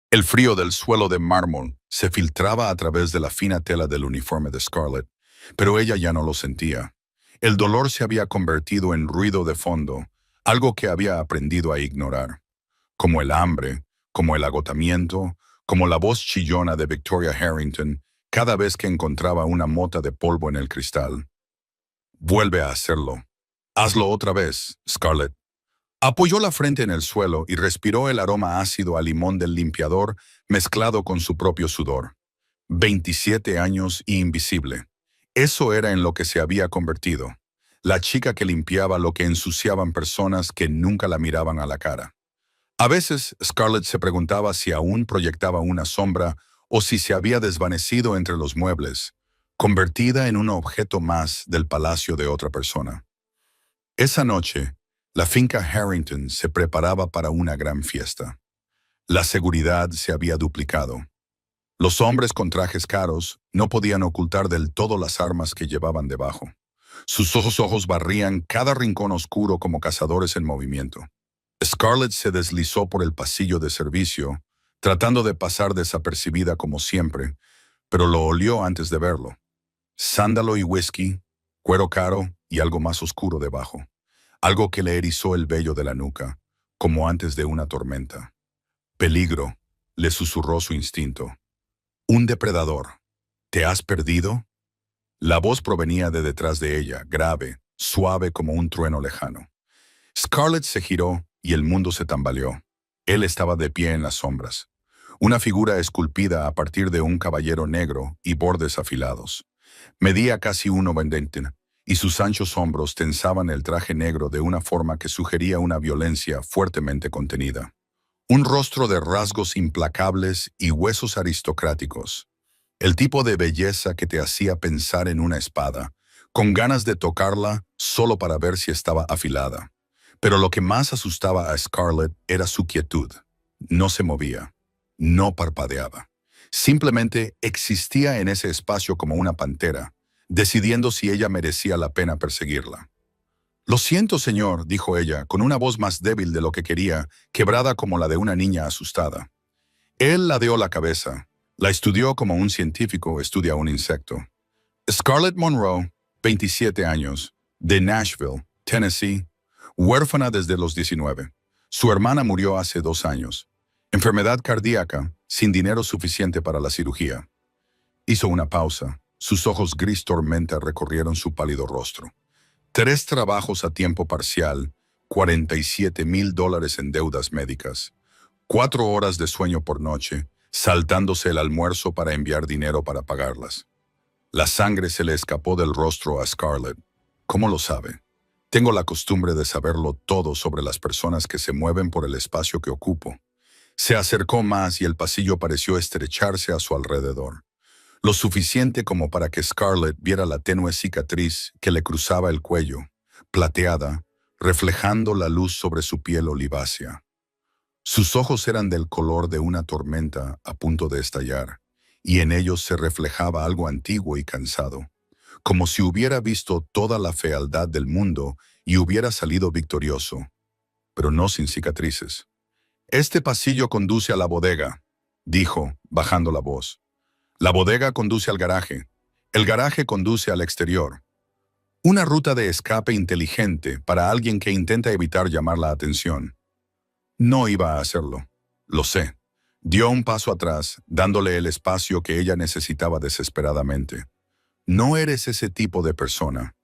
El frío del suelo de mármol se filtraba a través de la fina tela del uniforme de Scarlett, pero ella ya no lo sentía. El dolor se había convertido en ruido de fondo, algo que había aprendido a ignorar, como el hambre, como el agotamiento, como la voz chillona de Victoria Harrington cada vez que encontraba una mota de polvo en el cristal. Vuelve a hacerlo. Hazlo otra vez, Scarlett. Apoyó la frente en el suelo y respiró el aroma ácido a limón del limpiador mezclado con su propio sudor. 27 años y invisible. Eso era en lo que se había convertido. La chica que limpiaba lo que ensuciaban personas que nunca la miraban a la cara. A veces, Scarlett se preguntaba si aún proyectaba una sombra o si se había desvanecido entre los muebles, convertida en un objeto más del palacio de otra persona. Esa noche, la finca Harrington se preparaba para una gran fiesta. La seguridad se había duplicado. Los hombres con trajes caros no podían ocultar del todo las armas que llevaban debajo. Sus ojos barrían cada rincón oscuro como cazadores en movimiento. Scarlett se deslizó por el pasillo de servicio, tratando de pasar desapercibida como siempre, pero lo olió antes de verlo. Sándalo y whisky, cuero caro y algo más oscuro debajo. Algo que le erizó el vello de la nuca, como antes de una tormenta. Peligro, le susurró su instinto. Un depredador. ¿Te has perdido? La voz provenía de detrás de ella, grave, suave como un trueno lejano. Scarlett se giró y el mundo se tambaleó. Él estaba de pie en las sombras. Una figura esculpida a partir de un caballero negro y bordes afilados. Medía casi 1,20 y sus anchos hombros tensaban el traje negro de una forma que sugería una violencia fuertemente contenida. Un rostro de rasgos implacables y huesos aristocráticos. El tipo de belleza que te hacía pensar en una espada, con ganas de tocarla solo para ver si estaba afilada. Pero lo que más asustaba a Scarlett era su quietud. No se movía, no parpadeaba. Simplemente existía en ese espacio como una pantera, decidiendo si ella merecía la pena perseguirla. «Lo siento, señor», dijo ella, con una voz más débil de lo que quería, quebrada como la de una niña asustada. Él ladeó la cabeza. La estudió como un científico estudia un insecto. Scarlett Monroe, 27 años, de Nashville, Tennessee, huérfana desde los 19. Su hermana murió hace 2 años. Enfermedad cardíaca, sin dinero suficiente para la cirugía. Hizo una pausa. Sus ojos gris tormenta recorrieron su pálido rostro. 3 trabajos a tiempo parcial, $47,000 en deudas médicas, 4 horas de sueño por noche, saltándose el almuerzo para enviar dinero para pagarlas. La sangre se le escapó del rostro a Scarlett. ¿Cómo lo sabe? Tengo la costumbre de saberlo todo sobre las personas que se mueven por el espacio que ocupo. Se acercó más y el pasillo pareció estrecharse a su alrededor. Lo suficiente como para que Scarlett viera la tenue cicatriz que le cruzaba el cuello, plateada, reflejando la luz sobre su piel olivácea. Sus ojos eran del color de una tormenta a punto de estallar, y en ellos se reflejaba algo antiguo y cansado, como si hubiera visto toda la fealdad del mundo y hubiera salido victorioso, pero no sin cicatrices. «Este pasillo conduce a la bodega», dijo, bajando la voz. «La bodega conduce al garaje. El garaje conduce al exterior. Una ruta de escape inteligente para alguien que intenta evitar llamar la atención». No iba a hacerlo. Lo sé. Dio un paso atrás, dándole el espacio que ella necesitaba desesperadamente. No eres ese tipo de persona.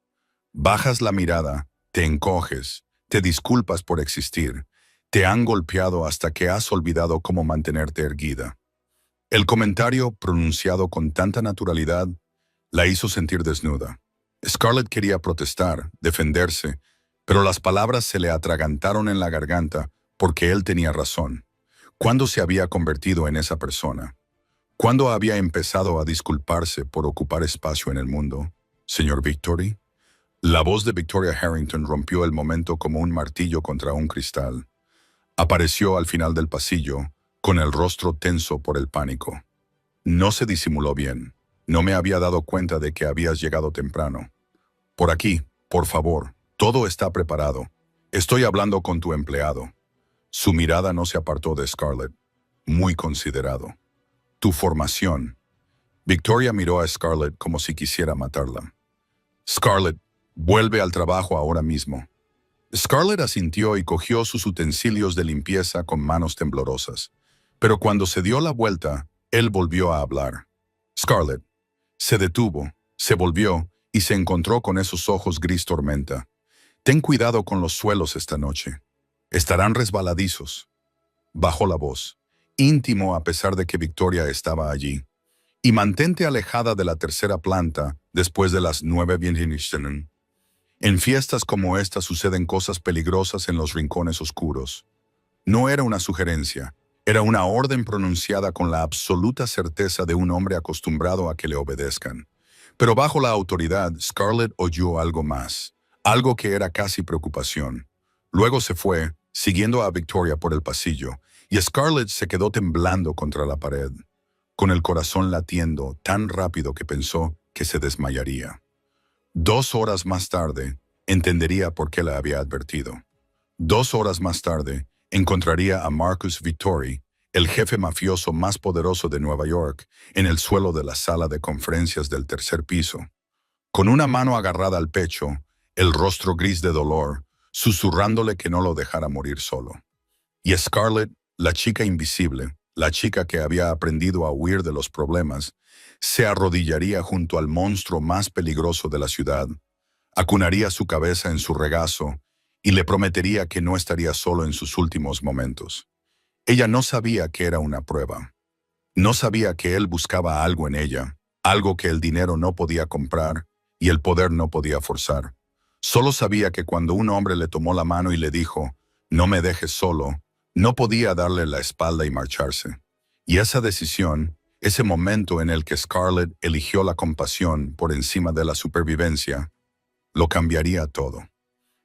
Bajas la mirada, te encoges, te disculpas por existir, te han golpeado hasta que has olvidado cómo mantenerte erguida. El comentario, pronunciado con tanta naturalidad, la hizo sentir desnuda. Scarlett quería protestar, defenderse, pero las palabras se le atragantaron en la garganta porque él tenía razón. ¿Cuándo se había convertido en esa persona? ¿Cuándo había empezado a disculparse por ocupar espacio en el mundo? ¿Señor Victory? La voz de Victoria Harrington rompió el momento como un martillo contra un cristal. Apareció al final del pasillo, con el rostro tenso por el pánico. No se disimuló bien. No me había dado cuenta de que habías llegado temprano. Por aquí, por favor, todo está preparado. Estoy hablando con tu empleado. Su mirada no se apartó de Scarlett. muy considerado. Tu formación. Victoria miró a Scarlett como si quisiera matarla. Scarlett, vuelve al trabajo ahora mismo. Scarlett asintió y cogió sus utensilios de limpieza con manos temblorosas. Pero cuando se dio la vuelta, él volvió a hablar. Scarlett se detuvo, se volvió y se encontró con esos ojos gris tormenta. Ten cuidado con los suelos esta noche. Estarán resbaladizos. Bajó la voz, íntimo a pesar de que Victoria estaba allí. Y mantente alejada de la tercera planta después de las 9 bienvenidos. En fiestas como esta suceden cosas peligrosas en los rincones oscuros. No era una sugerencia, era una orden pronunciada con la absoluta certeza de un hombre acostumbrado a que le obedezcan. Pero bajo la autoridad, Scarlett oyó algo más, algo que era casi preocupación. Luego se fue, siguiendo a Victoria por el pasillo, y Scarlett se quedó temblando contra la pared, con el corazón latiendo tan rápido que pensó que se desmayaría. 2 horas más tarde, entendería por qué la había advertido. 2 horas más tarde, encontraría a Marcus Vittori, el jefe mafioso más poderoso de Nueva York, en el suelo de la sala de conferencias del tercer piso. Con una mano agarrada al pecho, el rostro gris de dolor, susurrándole que no lo dejara morir solo. Y Scarlett, la chica invisible, la chica que había aprendido a huir de los problemas, se arrodillaría junto al monstruo más peligroso de la ciudad, acunaría su cabeza en su regazo y le prometería que no estaría solo en sus últimos momentos. Ella no sabía que era una prueba. No sabía que él buscaba algo en ella, algo que el dinero no podía comprar y el poder no podía forzar. Solo sabía que cuando un hombre le tomó la mano y le dijo, «No me dejes solo», no podía darle la espalda y marcharse. Y esa decisión, ese momento en el que Scarlett eligió la compasión por encima de la supervivencia, lo cambiaría todo.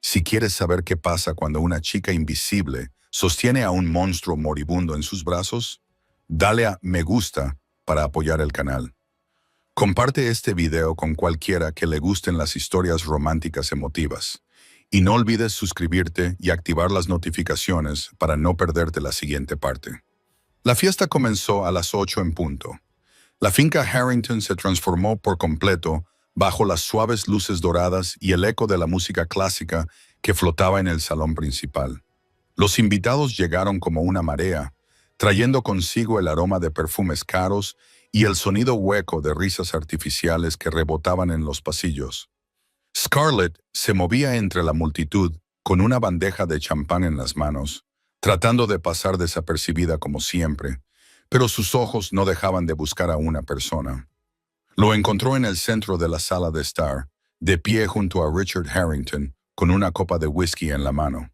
Si quieres saber qué pasa cuando una chica invisible sostiene a un monstruo moribundo en sus brazos, dale a me gusta para apoyar el canal. Comparte este video con cualquiera que le gusten las historias románticas emotivas. Y no olvides suscribirte y activar las notificaciones para no perderte la siguiente parte. La fiesta comenzó a las 8 en punto. La finca Harrington se transformó por completo bajo las suaves luces doradas y el eco de la música clásica que flotaba en el salón principal. Los invitados llegaron como una marea, trayendo consigo el aroma de perfumes caros y el sonido hueco de risas artificiales que rebotaban en los pasillos. Scarlett se movía entre la multitud con una bandeja de champán en las manos, tratando de pasar desapercibida como siempre, pero sus ojos no dejaban de buscar a una persona. Lo encontró en el centro de la sala de estar, de pie junto a Richard Harrington, con una copa de whisky en la mano.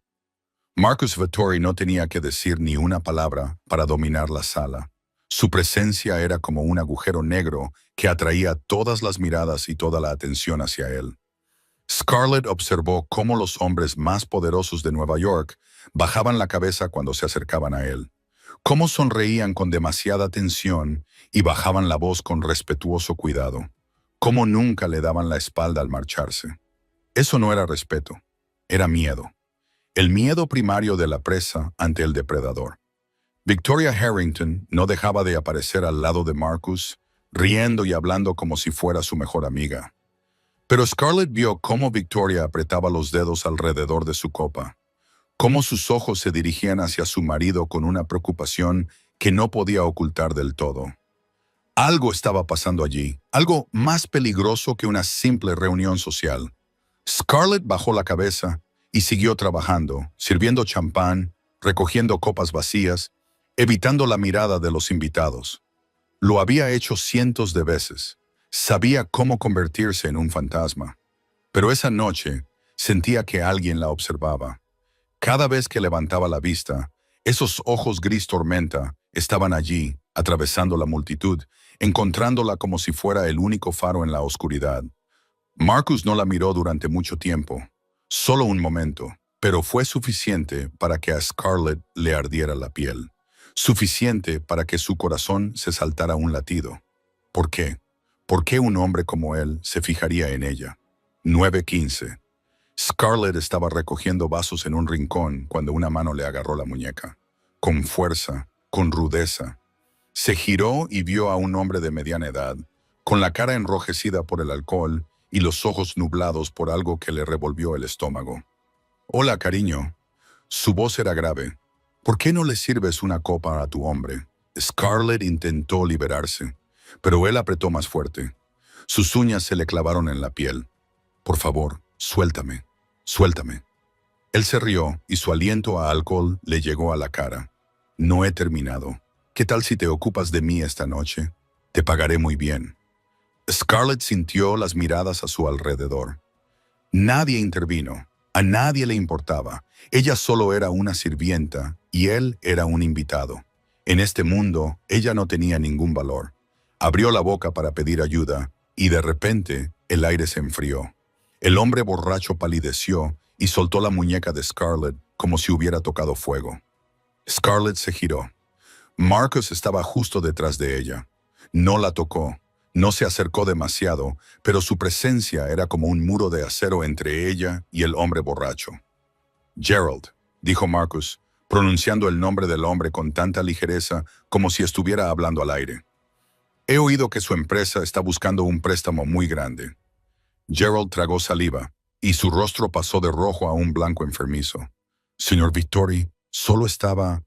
Marcus Vittori no tenía que decir ni una palabra para dominar la sala. Su presencia era como un agujero negro que atraía todas las miradas y toda la atención hacia él. Scarlett observó cómo los hombres más poderosos de Nueva York bajaban la cabeza cuando se acercaban a él, cómo sonreían con demasiada tensión y bajaban la voz con respetuoso cuidado, cómo nunca le daban la espalda al marcharse. Eso no era respeto, era miedo. El miedo primario de la presa ante el depredador. Victoria Harrington no dejaba de aparecer al lado de Marcus, riendo y hablando como si fuera su mejor amiga. Pero Scarlett vio cómo Victoria apretaba los dedos alrededor de su copa, cómo sus ojos se dirigían hacia su marido con una preocupación que no podía ocultar del todo. Algo estaba pasando allí, algo más peligroso que una simple reunión social. Scarlett bajó la cabeza y siguió trabajando, sirviendo champán, recogiendo copas vacías, evitando la mirada de los invitados. Lo había hecho cientos de veces. Sabía cómo convertirse en un fantasma. Pero esa noche sentía que alguien la observaba. Cada vez que levantaba la vista, esos ojos gris tormenta estaban allí, atravesando la multitud, encontrándola como si fuera el único faro en la oscuridad. Marcus no la miró durante mucho tiempo, solo un momento, pero fue suficiente para que a Scarlett le ardiera la piel. Suficiente para que su corazón se saltara un latido. ¿Por qué? ¿Por qué un hombre como él se fijaría en ella? 9:15. Scarlett estaba recogiendo vasos en un rincón cuando una mano le agarró la muñeca. Con fuerza, con rudeza. Se giró y vio a un hombre de mediana edad, con la cara enrojecida por el alcohol y los ojos nublados por algo que le revolvió el estómago. «Hola, cariño». Su voz era grave. «¿Por qué no le sirves una copa a tu hombre?» Scarlett intentó liberarse, pero él apretó más fuerte. Sus uñas se le clavaron en la piel. «Por favor, suéltame, suéltame». Él se rió y su aliento a alcohol le llegó a la cara. «No he terminado. ¿Qué tal si te ocupas de mí esta noche? Te pagaré muy bien». Scarlett sintió las miradas a su alrededor. Nadie intervino. A nadie le importaba. Ella solo era una sirvienta y él era un invitado. En este mundo, ella no tenía ningún valor. Abrió la boca para pedir ayuda y de repente el aire se enfrió. El hombre borracho palideció y soltó la muñeca de Scarlett como si hubiera tocado fuego. Scarlett se giró. Marcus estaba justo detrás de ella. No la tocó. No se acercó demasiado, pero su presencia era como un muro de acero entre ella y el hombre borracho. «Gerald», dijo Marcus, pronunciando el nombre del hombre con tanta ligereza como si estuviera hablando al aire. «He oído que su empresa está buscando un préstamo muy grande». Gerald tragó saliva, y su rostro pasó de rojo a un blanco enfermizo. «Señor Victori, solo estaba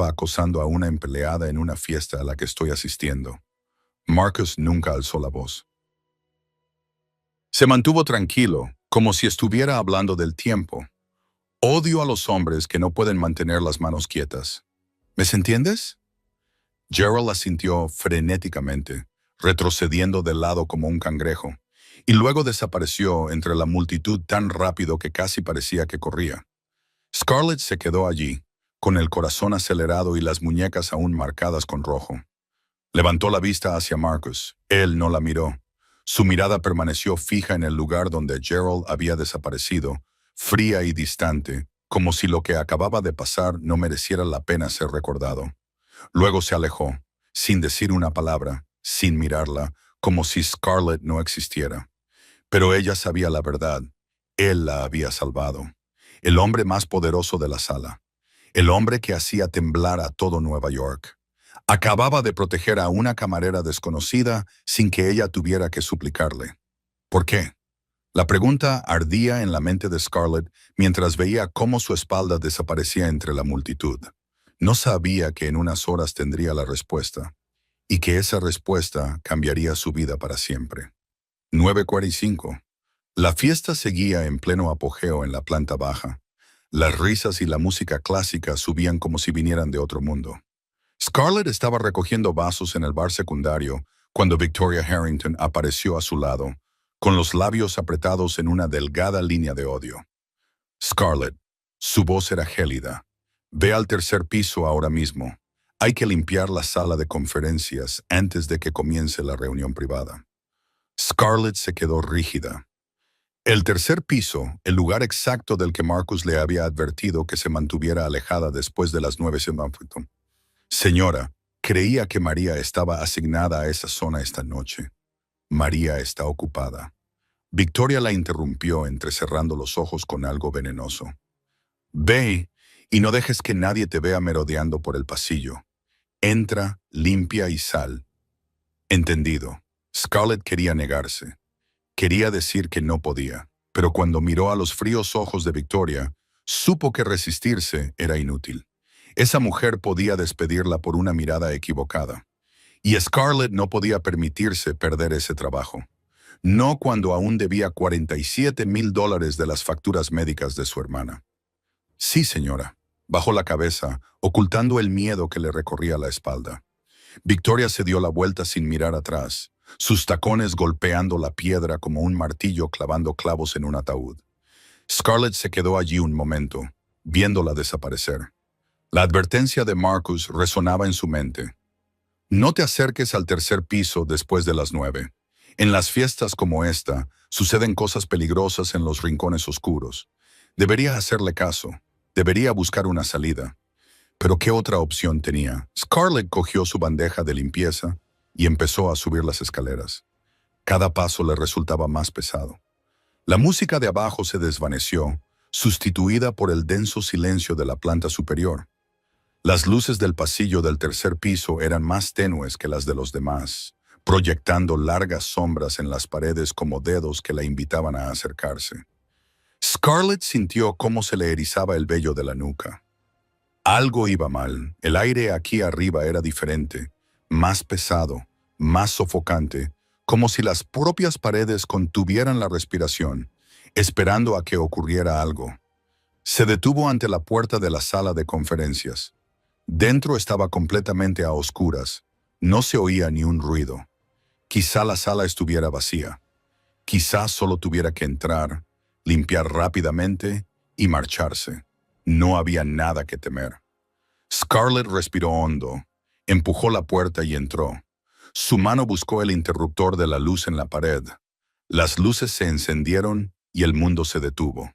acosando a una empleada en una fiesta a la que estoy asistiendo». Marcus nunca alzó la voz. Se mantuvo tranquilo, como si estuviera hablando del tiempo. «Odio a los hombres que no pueden mantener las manos quietas. ¿Me entiendes?» Gerald asintió frenéticamente, retrocediendo de lado como un cangrejo, y luego desapareció entre la multitud tan rápido que casi parecía que corría. Scarlett se quedó allí, con el corazón acelerado y las muñecas aún marcadas con rojo. Levantó la vista hacia Marcus. Él no la miró. Su mirada permaneció fija en el lugar donde Gerald había desaparecido, fría y distante, como si lo que acababa de pasar no mereciera la pena ser recordado. Luego se alejó, sin decir una palabra, sin mirarla, como si Scarlett no existiera. Pero ella sabía la verdad. Él la había salvado. El hombre más poderoso de la sala. El hombre que hacía temblar a todo Nueva York. Acababa de proteger a una camarera desconocida sin que ella tuviera que suplicarle. ¿Por qué? La pregunta ardía en la mente de Scarlett mientras veía cómo su espalda desaparecía entre la multitud. No sabía que en unas horas tendría la respuesta, y que esa respuesta cambiaría su vida para siempre. 9:45. La fiesta seguía en pleno apogeo en la planta baja. Las risas y la música clásica subían como si vinieran de otro mundo. Scarlett estaba recogiendo vasos en el bar secundario cuando Victoria Harrington apareció a su lado, con los labios apretados en una delgada línea de odio. «Scarlett», su voz era gélida, «ve al tercer piso ahora mismo. Hay que limpiar la sala de conferencias antes de que comience la reunión privada». Scarlett se quedó rígida. El tercer piso, el lugar exacto del que Marcus le había advertido que se mantuviera alejada después de las 9 semanas. «Señora, creía que María estaba asignada a esa zona esta noche. María está ocupada». Victoria la interrumpió entrecerrando los ojos con algo venenoso. «Ve y no dejes que nadie te vea merodeando por el pasillo. Entra, limpia y sal». «Entendido». Scarlett quería negarse. Quería decir que no podía, pero cuando miró a los fríos ojos de Victoria, supo que resistirse era inútil. Esa mujer podía despedirla por una mirada equivocada. Y Scarlett no podía permitirse perder ese trabajo. No cuando aún debía $47,000 de las facturas médicas de su hermana. «Sí, señora», bajó la cabeza, ocultando el miedo que le recorría la espalda. Victoria se dio la vuelta sin mirar atrás, sus tacones golpeando la piedra como un martillo clavando clavos en un ataúd. Scarlett se quedó allí un momento, viéndola desaparecer. La advertencia de Marcus resonaba en su mente. «No te acerques al tercer piso después de las 9. En las fiestas como esta, suceden cosas peligrosas en los rincones oscuros. Debería hacerle caso. Debería buscar una salida». Pero ¿qué otra opción tenía? Scarlett cogió su bandeja de limpieza y empezó a subir las escaleras. Cada paso le resultaba más pesado. La música de abajo se desvaneció, sustituida por el denso silencio de la planta superior. Las luces del pasillo del tercer piso eran más tenues que las de los demás, proyectando largas sombras en las paredes como dedos que la invitaban a acercarse. Scarlett sintió cómo se le erizaba el vello de la nuca. Algo iba mal. El aire aquí arriba era diferente, más pesado, más sofocante, como si las propias paredes contuvieran la respiración, esperando a que ocurriera algo. Se detuvo ante la puerta de la sala de conferencias. Dentro estaba completamente a oscuras. No se oía ni un ruido. Quizá la sala estuviera vacía. Quizá solo tuviera que entrar, limpiar rápidamente y marcharse. No había nada que temer. Scarlett respiró hondo, empujó la puerta y entró. Su mano buscó el interruptor de la luz en la pared. Las luces se encendieron y el mundo se detuvo.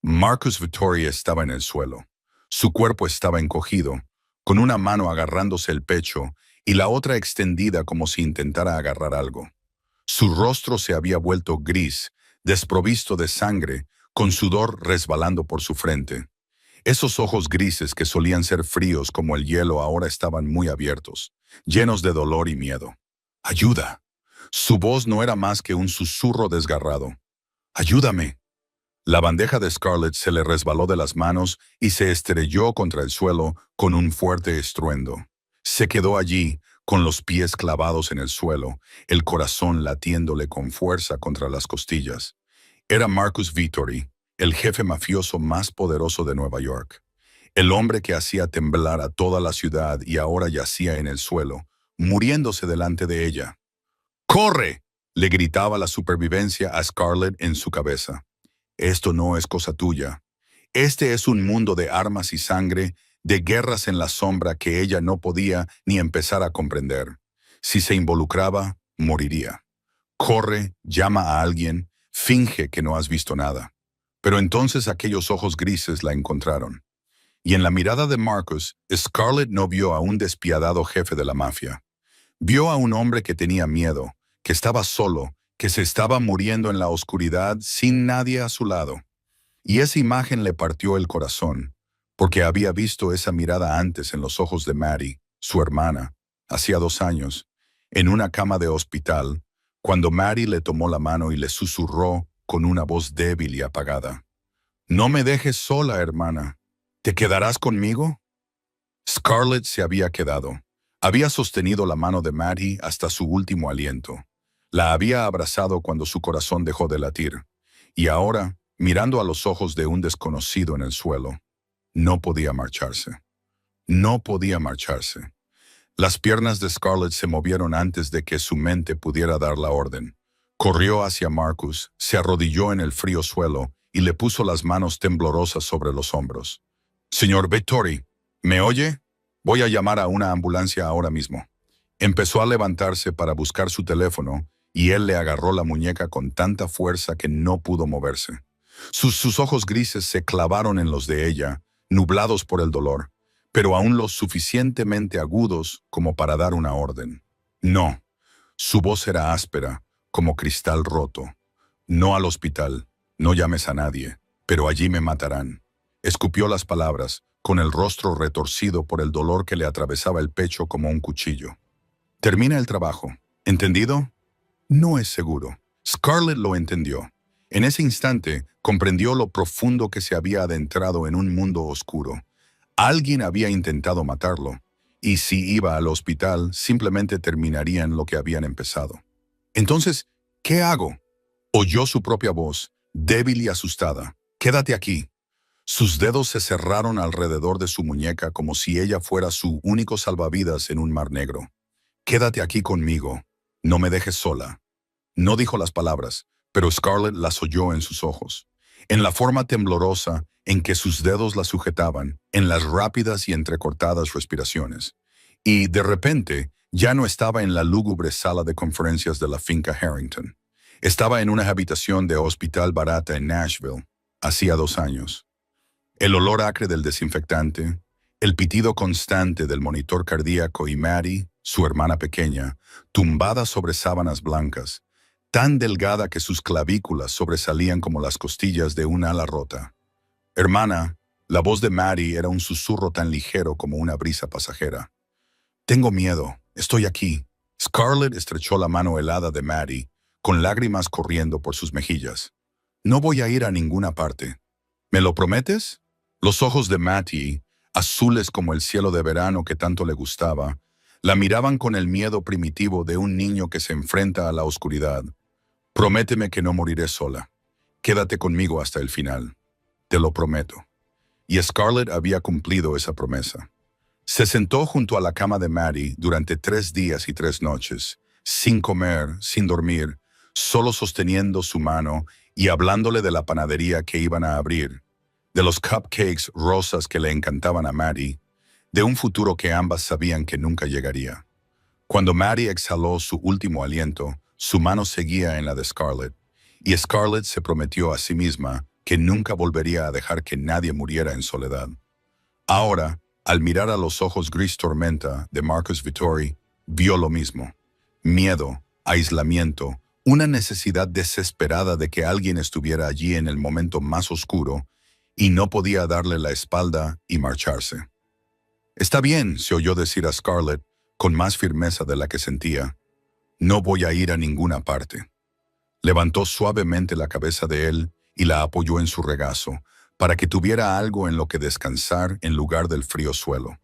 Marcus Vittori estaba en el suelo. Su cuerpo estaba encogido, con una mano agarrándose el pecho y la otra extendida como si intentara agarrar algo. Su rostro se había vuelto gris, desprovisto de sangre, con sudor resbalando por su frente. Esos ojos grises que solían ser fríos como el hielo ahora estaban muy abiertos, llenos de dolor y miedo. ¡Ayuda! Su voz no era más que un susurro desgarrado. ¡Ayúdame! La bandeja de Scarlett se le resbaló de las manos y se estrelló contra el suelo con un fuerte estruendo. Se quedó allí, con los pies clavados en el suelo, el corazón latiéndole con fuerza contra las costillas. Era Marcus Vittori, el jefe mafioso más poderoso de Nueva York. El hombre que hacía temblar a toda la ciudad y ahora yacía en el suelo, muriéndose delante de ella. ¡Corre!, le gritaba la supervivencia a Scarlett en su cabeza. Esto no es cosa tuya. Este es un mundo de armas y sangre, de guerras en la sombra que ella no podía ni empezar a comprender. Si se involucraba, moriría. Corre, llama a alguien, finge que no has visto nada. Pero entonces aquellos ojos grises la encontraron. Y en la mirada de Marcus, Scarlett no vio a un despiadado jefe de la mafia. Vio a un hombre que tenía miedo, que estaba solo, que se estaba muriendo en la oscuridad sin nadie a su lado. Y esa imagen le partió el corazón, porque había visto esa mirada antes en los ojos de Maddie, su hermana, hacía 2 años, en una cama de hospital, cuando Maddie le tomó la mano y le susurró con una voz débil y apagada. «No me dejes sola, hermana. ¿Te quedarás conmigo?» Scarlett se había quedado. Había sostenido la mano de Maddie hasta su último aliento. La había abrazado cuando su corazón dejó de latir. Y ahora, mirando a los ojos de un desconocido en el suelo, no podía marcharse. No podía marcharse. Las piernas de Scarlett se movieron antes de que su mente pudiera dar la orden. Corrió hacia Marcus, se arrodilló en el frío suelo y le puso las manos temblorosas sobre los hombros. «Señor Vittori, ¿me oye? Voy a llamar a una ambulancia ahora mismo». Empezó a levantarse para buscar su teléfono y él le agarró la muñeca con tanta fuerza que no pudo moverse. Sus ojos grises se clavaron en los de ella, nublados por el dolor, pero aún lo suficientemente agudos como para dar una orden. «No». Su voz era áspera, como cristal roto. «No al hospital, no llames a nadie, pero allí me matarán». Escupió las palabras, con el rostro retorcido por el dolor que le atravesaba el pecho como un cuchillo. «Termina el trabajo. ¿Entendido?» No es seguro. Scarlett lo entendió. En ese instante, comprendió lo profundo que se había adentrado en un mundo oscuro. Alguien había intentado matarlo, y si iba al hospital, simplemente terminarían lo que habían empezado. Entonces, ¿qué hago? Oyó su propia voz, débil y asustada. «Quédate aquí». Sus dedos se cerraron alrededor de su muñeca como si ella fuera su único salvavidas en un mar negro. «Quédate aquí conmigo. No me dejes sola». No dijo las palabras, pero Scarlett las oyó en sus ojos, en la forma temblorosa en que sus dedos la sujetaban, en las rápidas y entrecortadas respiraciones. Y, de repente, ya no estaba en la lúgubre sala de conferencias de la finca Harrington. Estaba en una habitación de hospital barata en Nashville, hacía 2 años. El olor acre del desinfectante, el pitido constante del monitor cardíaco y Maddie, su hermana pequeña, tumbada sobre sábanas blancas, tan delgada que sus clavículas sobresalían como las costillas de un ala rota. «Hermana», La voz de Maddie era un susurro tan ligero como una brisa pasajera. Tengo miedo. Estoy aquí. Scarlett estrechó la mano helada de Maddie, con lágrimas corriendo por sus mejillas. No voy a ir a ninguna parte. ¿Me lo prometes? Los ojos de Mattie, azules como el cielo de verano que tanto le gustaba, la miraban con el miedo primitivo de un niño que se enfrenta a la oscuridad. Prométeme que no moriré sola. Quédate conmigo hasta el final. Te lo prometo. Y Scarlett había cumplido esa promesa. Se sentó junto a la cama de Maddie durante 3 días y 3 noches, sin comer, sin dormir, solo sosteniendo su mano y hablándole de la panadería que iban a abrir, de los cupcakes rosas que le encantaban a Maddie, de un futuro que ambas sabían que nunca llegaría. Cuando Maddie exhaló su último aliento, su mano seguía en la de Scarlett, y Scarlett se prometió a sí misma que nunca volvería a dejar que nadie muriera en soledad. Ahora, al mirar a los ojos gris tormenta de Marcus Vittori, vio lo mismo. Miedo, aislamiento, una necesidad desesperada de que alguien estuviera allí en el momento más oscuro, y no podía darle la espalda y marcharse. Está bien, se oyó decir a Scarlett, con más firmeza de la que sentía. No voy a ir a ninguna parte. Levantó suavemente la cabeza de él y la apoyó en su regazo, para que tuviera algo en lo que descansar en lugar del frío suelo.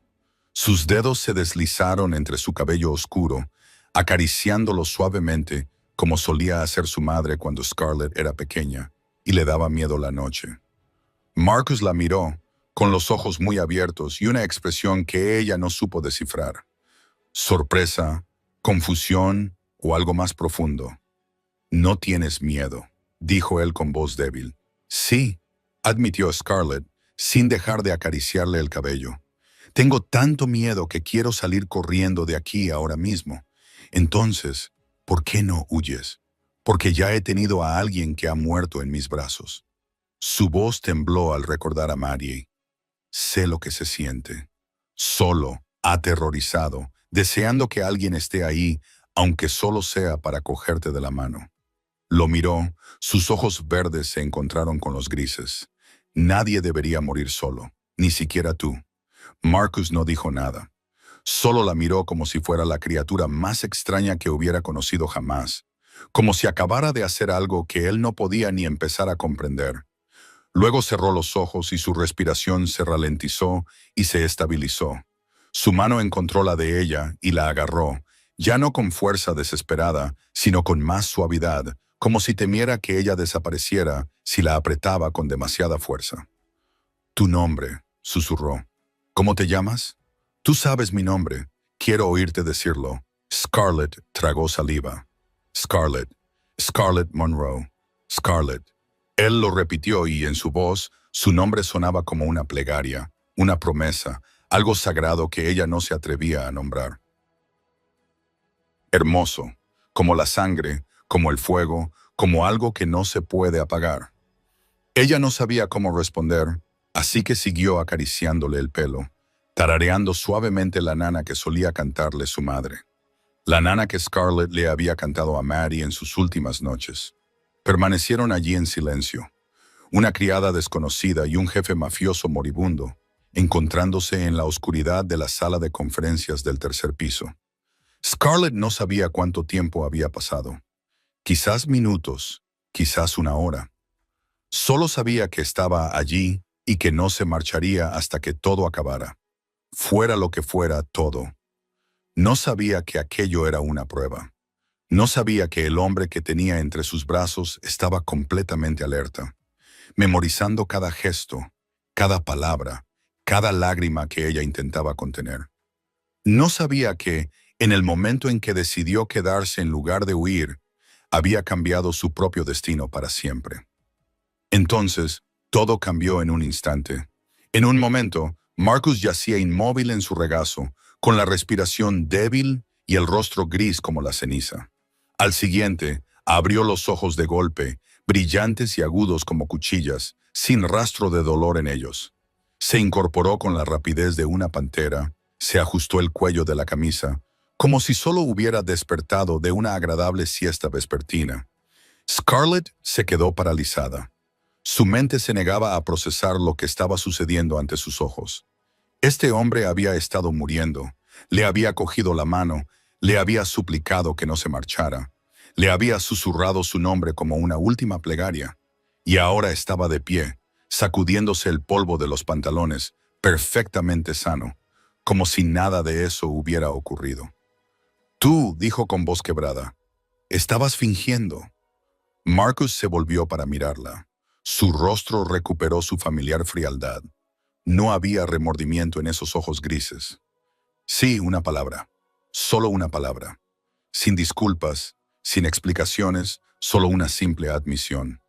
Sus dedos se deslizaron entre su cabello oscuro, acariciándolo suavemente, como solía hacer su madre cuando Scarlett era pequeña, y le daba miedo la noche. Marcus la miró, con los ojos muy abiertos y una expresión que ella no supo descifrar. Sorpresa, confusión o algo más profundo. No tienes miedo, dijo él con voz débil. Sí, admitió Scarlett, sin dejar de acariciarle el cabello. Tengo tanto miedo que quiero salir corriendo de aquí ahora mismo. Entonces, ¿por qué no huyes? Porque ya he tenido a alguien que ha muerto en mis brazos. Su voz tembló al recordar a Maddie. Sé lo que se siente. Solo, aterrorizado, deseando que alguien esté ahí, aunque solo sea para cogerte de la mano. Lo miró, sus ojos verdes se encontraron con los grises. Nadie debería morir solo, ni siquiera tú. Marcus no dijo nada. Solo la miró como si fuera la criatura más extraña que hubiera conocido jamás, como si acabara de hacer algo que él no podía ni empezar a comprender. Luego cerró los ojos y su respiración se ralentizó y se estabilizó. Su mano encontró la de ella y la agarró, ya no con fuerza desesperada, sino con más suavidad, como si temiera que ella desapareciera si la apretaba con demasiada fuerza. Tu nombre, susurró. ¿Cómo te llamas? Tú sabes mi nombre. Quiero oírte decirlo. Scarlett tragó saliva. Scarlett. Scarlett Monroe. Scarlett. Él lo repitió y en su voz, su nombre sonaba como una plegaria, una promesa, algo sagrado que ella no se atrevía a nombrar. Hermoso, como la sangre, como el fuego, como algo que no se puede apagar. Ella no sabía cómo responder, así que siguió acariciándole el pelo, tarareando suavemente la nana que solía cantarle su madre. La nana que Scarlett le había cantado a Maddie en sus últimas noches. Permanecieron allí en silencio, una criada desconocida y un jefe mafioso moribundo, encontrándose en la oscuridad de la sala de conferencias del 3er piso. Scarlett no sabía cuánto tiempo había pasado. Quizás minutos, quizás una hora. Solo sabía que estaba allí y que no se marcharía hasta que todo acabara. Fuera lo que fuera todo. No sabía que aquello era una prueba. No sabía que el hombre que tenía entre sus brazos estaba completamente alerta, memorizando cada gesto, cada palabra, cada lágrima que ella intentaba contener. No sabía que, en el momento en que decidió quedarse en lugar de huir, había cambiado su propio destino para siempre. Entonces, todo cambió en un instante. En un momento, Marcus yacía inmóvil en su regazo, con la respiración débil y el rostro gris como la ceniza. Al siguiente, abrió los ojos de golpe, brillantes y agudos como cuchillas, sin rastro de dolor en ellos. Se incorporó con la rapidez de una pantera, se ajustó el cuello de la camisa, como si solo hubiera despertado de una agradable siesta vespertina. Scarlett se quedó paralizada. Su mente se negaba a procesar lo que estaba sucediendo ante sus ojos. Este hombre había estado muriendo, le había cogido la mano, le había suplicado que no se marchara, le había susurrado su nombre como una última plegaria, y ahora estaba de pie, sacudiéndose el polvo de los pantalones, perfectamente sano, como si nada de eso hubiera ocurrido. Tú, dijo con voz quebrada, estabas fingiendo. Marcus se volvió para mirarla. Su rostro recuperó su familiar frialdad. No había remordimiento en esos ojos grises. Sí, una palabra. Solo una palabra. Sin disculpas, sin explicaciones, solo una simple admisión.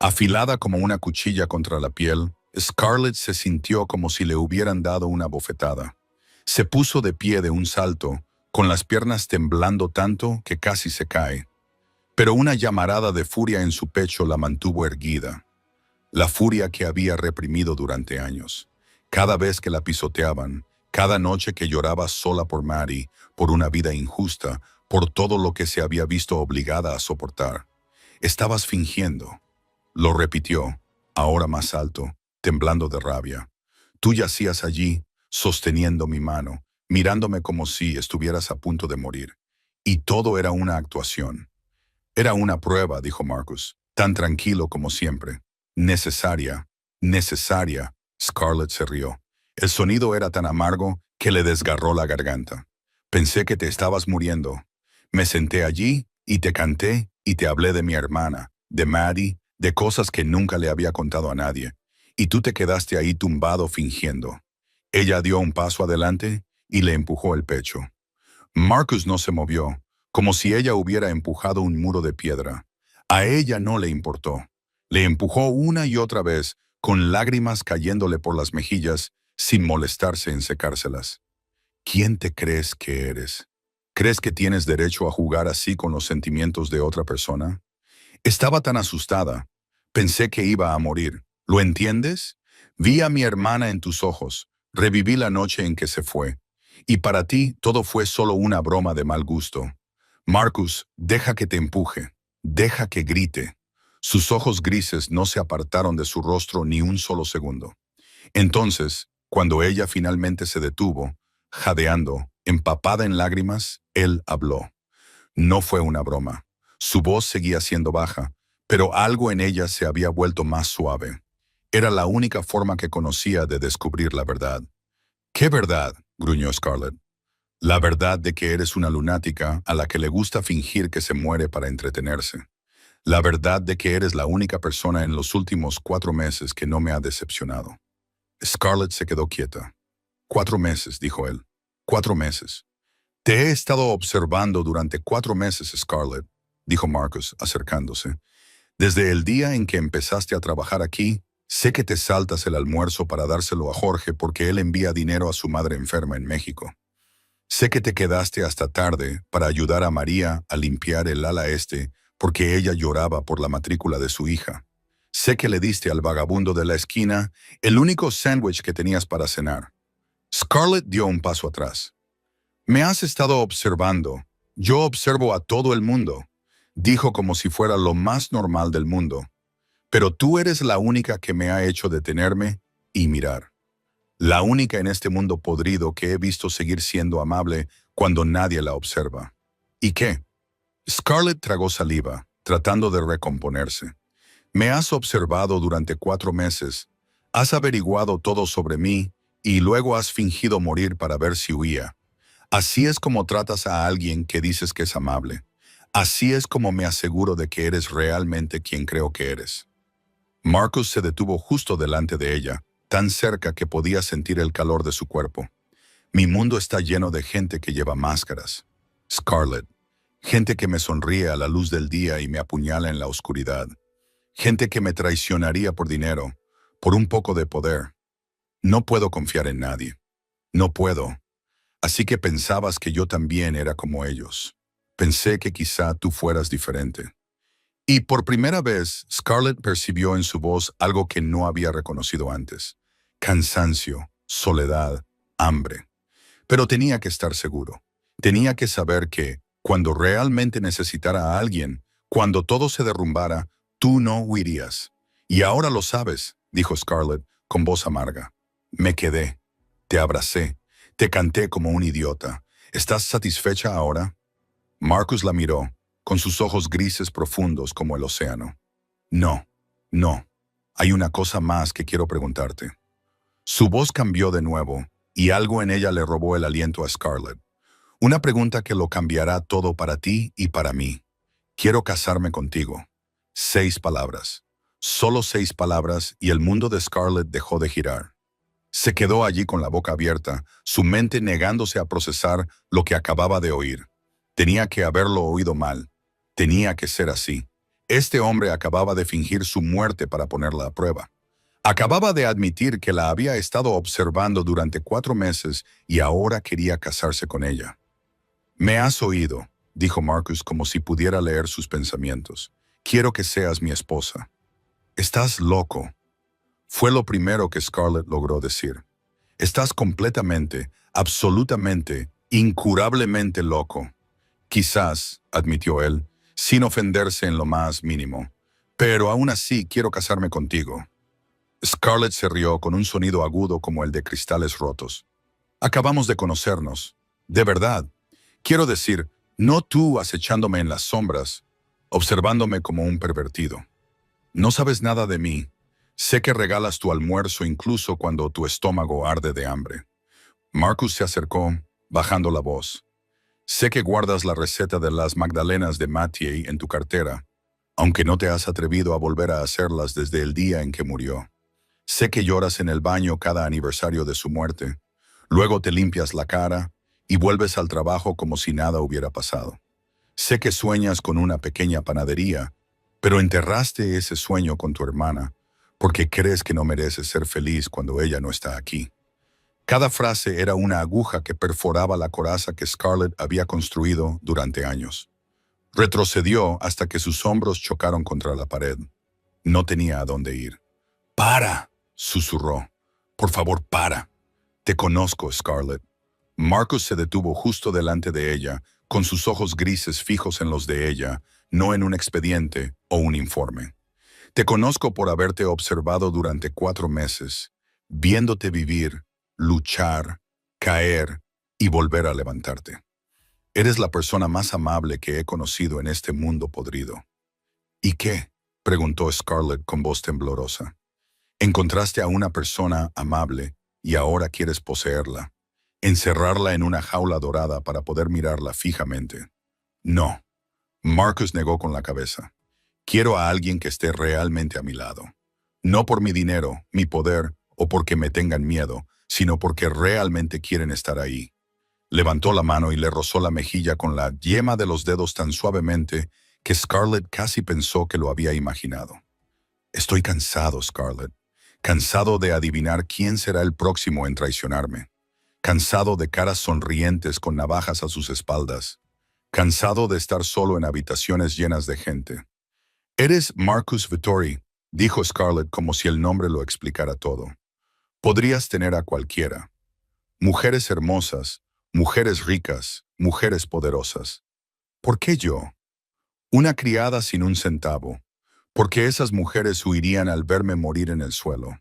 Afilada como una cuchilla contra la piel, Scarlett se sintió como si le hubieran dado una bofetada. Se puso de pie de un salto, con las piernas temblando tanto que casi se cae. Pero una llamarada de furia en su pecho la mantuvo erguida. La furia que había reprimido durante años. Cada vez que la pisoteaban, cada noche que lloraba sola por Maddie, por una vida injusta, por todo lo que se había visto obligada a soportar. Estabas fingiendo. Lo repitió, ahora más alto, temblando de rabia. Tú yacías allí, sosteniendo mi mano, mirándome como si estuvieras a punto de morir. Y todo era una actuación. Era una prueba, dijo Marcus, tan tranquilo como siempre. Necesaria, necesaria. Scarlett se rió. El sonido era tan amargo que le desgarró la garganta. Pensé que te estabas muriendo. Me senté allí y te canté y te hablé de mi hermana, de Maddie, de cosas que nunca le había contado a nadie. Y tú te quedaste ahí tumbado fingiendo. Ella dio un paso adelante y le empujó el pecho. Marcus no se movió, como si ella hubiera empujado un muro de piedra. A ella no le importó. Le empujó una y otra vez, con lágrimas cayéndole por las mejillas, sin molestarse en secárselas. ¿Quién te crees que eres? ¿Crees que tienes derecho a jugar así con los sentimientos de otra persona? Estaba tan asustada. Pensé que iba a morir. ¿Lo entiendes? Vi a mi hermana en tus ojos. Reviví la noche en que se fue. Y para ti todo fue solo una broma de mal gusto. Marcus, deja que te empuje. Deja que grite. Sus ojos grises no se apartaron de su rostro ni un solo segundo. Entonces, cuando ella finalmente se detuvo, jadeando, empapada en lágrimas, él habló. No fue una broma. Su voz seguía siendo baja, pero algo en ella se había vuelto más suave. Era la única forma que conocía de descubrir la verdad. ¿Qué verdad?, gruñó Scarlett. La verdad de que eres una lunática a la que le gusta fingir que se muere para entretenerse. La verdad de que eres la única persona en los últimos 4 meses que no me ha decepcionado. Scarlett se quedó quieta. 4 meses, dijo él. 4 meses. Te he estado observando durante 4 meses, Scarlett, dijo Marcus, acercándose. Desde el día en que empezaste a trabajar aquí, sé que te saltas el almuerzo para dárselo a Jorge porque él envía dinero a su madre enferma en México. Sé que te quedaste hasta tarde para ayudar a María a limpiar el ala este porque ella lloraba por la matrícula de su hija. Sé que le diste al vagabundo de la esquina el único sándwich que tenías para cenar. Scarlett dio un paso atrás. Me has estado observando. Yo observo a todo el mundo, dijo como si fuera lo más normal del mundo. Pero tú eres la única que me ha hecho detenerme y mirar. La única en este mundo podrido que he visto seguir siendo amable cuando nadie la observa. ¿Y qué? Scarlett tragó saliva, tratando de recomponerse. Me has observado durante 4 meses, has averiguado todo sobre mí y luego has fingido morir para ver si huía. Así es como tratas a alguien que dices que es amable. Así es como me aseguro de que eres realmente quien creo que eres. Marcus se detuvo justo delante de ella, tan cerca que podía sentir el calor de su cuerpo. Mi mundo está lleno de gente que lleva máscaras. Scarlett. Gente que me sonríe a la luz del día y me apuñala en la oscuridad. Gente que me traicionaría por dinero, por un poco de poder. No puedo confiar en nadie. No puedo. Así que pensabas que yo también era como ellos. Pensé que quizá tú fueras diferente. Y por primera vez, Scarlett percibió en su voz algo que no había reconocido antes. Cansancio, soledad, hambre. Pero tenía que estar seguro. Tenía que saber que, cuando realmente necesitara a alguien, cuando todo se derrumbara, tú no huirías. Y ahora lo sabes, dijo Scarlett con voz amarga. Me quedé, te abracé, te canté como un idiota. ¿Estás satisfecha ahora? Marcus la miró, con sus ojos grises profundos como el océano. No, no. Hay una cosa más que quiero preguntarte. Su voz cambió de nuevo, y algo en ella le robó el aliento a Scarlett. Una pregunta que lo cambiará todo para ti y para mí. Quiero casarme contigo. 6 palabras. Solo 6 palabras y el mundo de Scarlett dejó de girar. Se quedó allí con la boca abierta, su mente negándose a procesar lo que acababa de oír. Tenía que haberlo oído mal. Tenía que ser así. Este hombre acababa de fingir su muerte para ponerla a prueba. Acababa de admitir que la había estado observando durante 4 meses y ahora quería casarse con ella. Me has oído, dijo Marcus como si pudiera leer sus pensamientos. Quiero que seas mi esposa. Estás loco. Fue lo primero que Scarlett logró decir. Estás completamente, absolutamente, incurablemente loco. Quizás, admitió él, sin ofenderse en lo más mínimo. Pero aún así quiero casarme contigo. Scarlett se rió con un sonido agudo como el de cristales rotos. Acabamos de conocernos. De verdad. Quiero decir, no tú acechándome en las sombras, observándome como un pervertido. No sabes nada de mí. Sé que regalas tu almuerzo incluso cuando tu estómago arde de hambre. Marcus se acercó, bajando la voz. Sé que guardas la receta de las magdalenas de Mathieu en tu cartera, aunque no te has atrevido a volver a hacerlas desde el día en que murió. Sé que lloras en el baño cada aniversario de su muerte. Luego te limpias la cara y vuelves al trabajo como si nada hubiera pasado. Sé que sueñas con una pequeña panadería, pero enterraste ese sueño con tu hermana porque crees que no mereces ser feliz cuando ella no está aquí. Cada frase era una aguja que perforaba la coraza que Scarlett había construido durante años. Retrocedió hasta que sus hombros chocaron contra la pared. No tenía a dónde ir. ¡Para!, susurró. Por favor, para. Te conozco, Scarlett. Marcus se detuvo justo delante de ella, con sus ojos grises fijos en los de ella, no en un expediente o un informe. Te conozco por haberte observado durante 4 meses, viéndote vivir, luchar, caer y volver a levantarte. Eres la persona más amable que he conocido en este mundo podrido. ¿Y qué?, preguntó Scarlett con voz temblorosa. Encontraste a una persona amable y ahora quieres poseerla, encerrarla en una jaula dorada para poder mirarla fijamente. No, Marcus negó con la cabeza. Quiero a alguien que esté realmente a mi lado. No por mi dinero, mi poder o porque me tengan miedo, sino porque realmente quieren estar ahí. Levantó la mano y le rozó la mejilla con la yema de los dedos tan suavemente que Scarlett casi pensó que lo había imaginado. Estoy cansado, Scarlett. Cansado de adivinar quién será el próximo en traicionarme. Cansado de caras sonrientes con navajas a sus espaldas. Cansado de estar solo en habitaciones llenas de gente. Eres Marcus Vettori, dijo Scarlett como si el nombre lo explicara todo. Podrías tener a cualquiera. Mujeres hermosas, mujeres ricas, mujeres poderosas. ¿Por qué yo? Una criada sin un centavo. Porque esas mujeres huirían al verme morir en el suelo.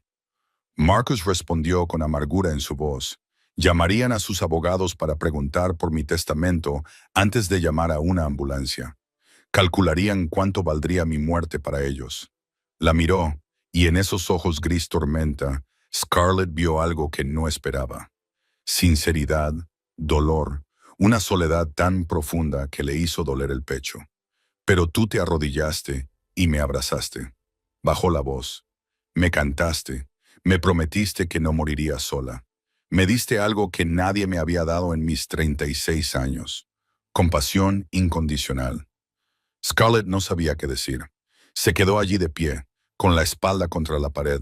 Marcus respondió con amargura en su voz. Llamarían a sus abogados para preguntar por mi testamento antes de llamar a una ambulancia. Calcularían cuánto valdría mi muerte para ellos. La miró, y en esos ojos gris tormenta, Scarlett vio algo que no esperaba. Sinceridad, dolor, una soledad tan profunda que le hizo doler el pecho. Pero tú te arrodillaste y me abrazaste. Bajó la voz. Me cantaste. Me prometiste que no moriría sola. Me diste algo que nadie me había dado en mis 36 años. Compasión incondicional. Scarlett no sabía qué decir. Se quedó allí de pie, con la espalda contra la pared,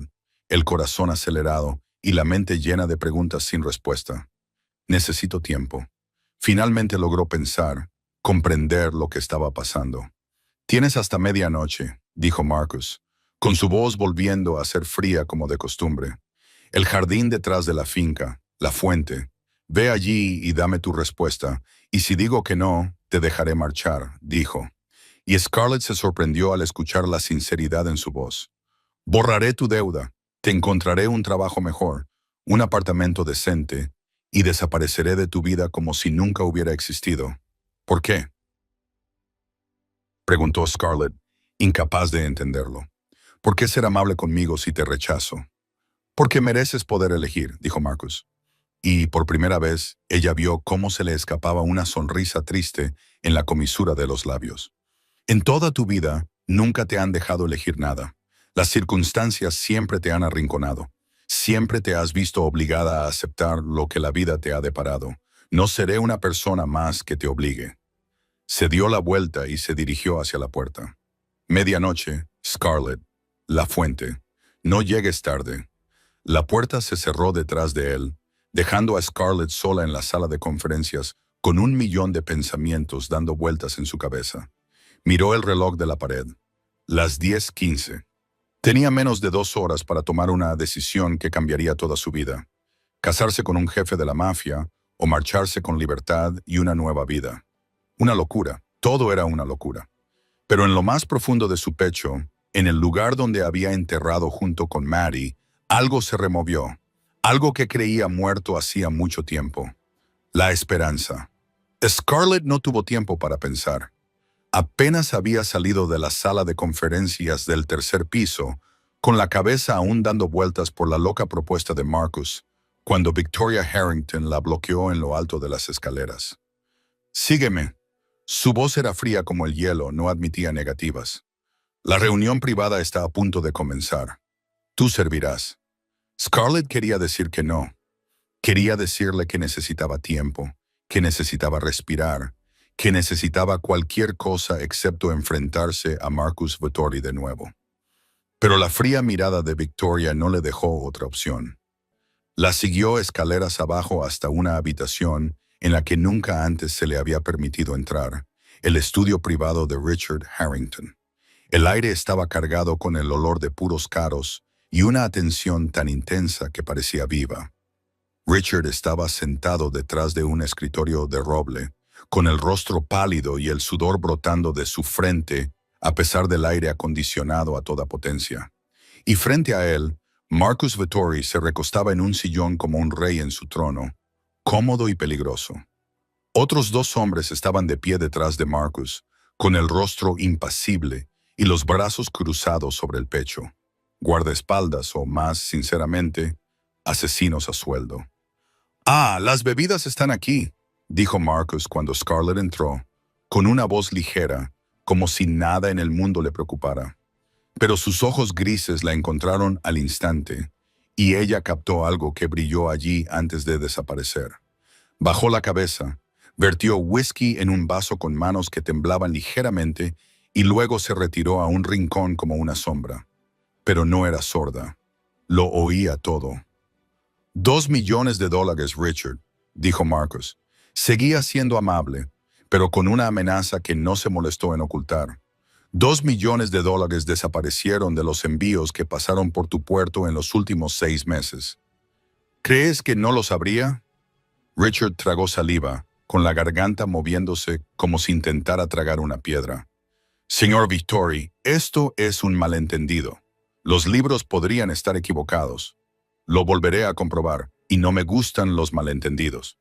el corazón acelerado y la mente llena de preguntas sin respuesta. Necesito tiempo. Finalmente logró pensar, comprender lo que estaba pasando. Tienes hasta medianoche, dijo Marcus, con su voz volviendo a ser fría como de costumbre. El jardín detrás de la finca, la fuente. Ve allí y dame tu respuesta, y si digo que no, te dejaré marchar, dijo. Y Scarlett se sorprendió al escuchar la sinceridad en su voz. Borraré tu deuda, te encontraré un trabajo mejor, un apartamento decente, y desapareceré de tu vida como si nunca hubiera existido. ¿Por qué? Preguntó Scarlett, incapaz de entenderlo. ¿Por qué ser amable conmigo si te rechazo? Porque mereces poder elegir, dijo Marcus. Y por primera vez, ella vio cómo se le escapaba una sonrisa triste en la comisura de los labios. En toda tu vida, nunca te han dejado elegir nada. Las circunstancias siempre te han arrinconado. Siempre te has visto obligada a aceptar lo que la vida te ha deparado. No seré una persona más que te obligue. Se dio la vuelta y se dirigió hacia la puerta. Medianoche, Scarlett, la fuente. No llegues tarde. La puerta se cerró detrás de él, dejando a Scarlett sola en la sala de conferencias con 1.000.000 de pensamientos dando vueltas en su cabeza. Miró el reloj de la pared. Las 10:15. Tenía menos de 2 horas para tomar una decisión que cambiaría toda su vida. Casarse con un jefe de la mafia o marcharse con libertad y una nueva vida. Una locura. Todo era una locura. Pero en lo más profundo de su pecho, en el lugar donde había enterrado junto con Maddie, algo se removió. Algo que creía muerto hacía mucho tiempo. La esperanza. Scarlett no tuvo tiempo para pensar. Apenas había salido de la sala de conferencias del tercer piso, con la cabeza aún dando vueltas por la loca propuesta de Marcus, cuando Victoria Harrington la bloqueó en lo alto de las escaleras. «Sígueme». Su voz era fría como el hielo, no admitía negativas. «La reunión privada está a punto de comenzar. Tú servirás». Scarlett quería decir que no. Quería decirle que necesitaba tiempo, que necesitaba respirar, que necesitaba cualquier cosa excepto enfrentarse a Marcus Vettori de nuevo. Pero la fría mirada de Victoria no le dejó otra opción. La siguió escaleras abajo hasta una habitación en la que nunca antes se le había permitido entrar, el estudio privado de Richard Harrington. El aire estaba cargado con el olor de puros caros y una atención tan intensa que parecía viva. Richard estaba sentado detrás de un escritorio de roble, con el rostro pálido y el sudor brotando de su frente a pesar del aire acondicionado a toda potencia. Y frente a él, Marcus Vettori se recostaba en un sillón como un rey en su trono, cómodo y peligroso. Otros 2 hombres estaban de pie detrás de Marcus, con el rostro impasible y los brazos cruzados sobre el pecho. Guardaespaldas o, más sinceramente, asesinos a sueldo. «Ah, las bebidas están aquí», dijo Marcus cuando Scarlett entró, con una voz ligera, como si nada en el mundo le preocupara. Pero sus ojos grises la encontraron al instante, y ella captó algo que brilló allí antes de desaparecer. Bajó la cabeza, vertió whisky en un vaso con manos que temblaban ligeramente y luego se retiró a un rincón como una sombra. Pero no era sorda. Lo oía todo. $2 millones, Richard, dijo Marcus. Seguía siendo amable, pero con una amenaza que no se molestó en ocultar. $2 millones desaparecieron de los envíos que pasaron por tu puerto en los últimos 6 meses. ¿Crees que no lo sabría? Richard tragó saliva, con la garganta moviéndose como si intentara tragar una piedra. Señor Vettori, esto es un malentendido. Los libros podrían estar equivocados. Lo volveré a comprobar, y no me gustan los malentendidos.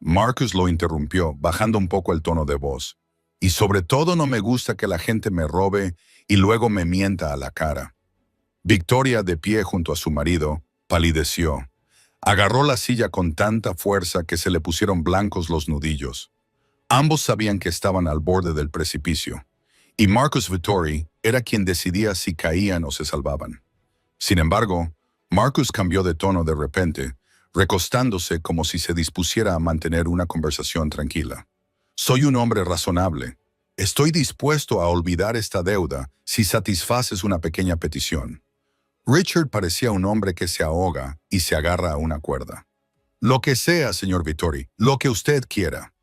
Marcus lo interrumpió, bajando un poco el tono de voz. Y sobre todo no me gusta que la gente me robe y luego me mienta a la cara. Victoria, de pie junto a su marido, palideció. Agarró la silla con tanta fuerza que se le pusieron blancos los nudillos. Ambos sabían que estaban al borde del precipicio, y Marcus Vettori era quien decidía si caían o se salvaban. Sin embargo, Marcus cambió de tono de repente, recostándose como si se dispusiera a mantener una conversación tranquila. Soy un hombre razonable. Estoy dispuesto a olvidar esta deuda si satisfaces una pequeña petición. Richard parecía un hombre que se ahoga y se agarra a una cuerda. Lo que sea, señor Vettori, lo que usted quiera.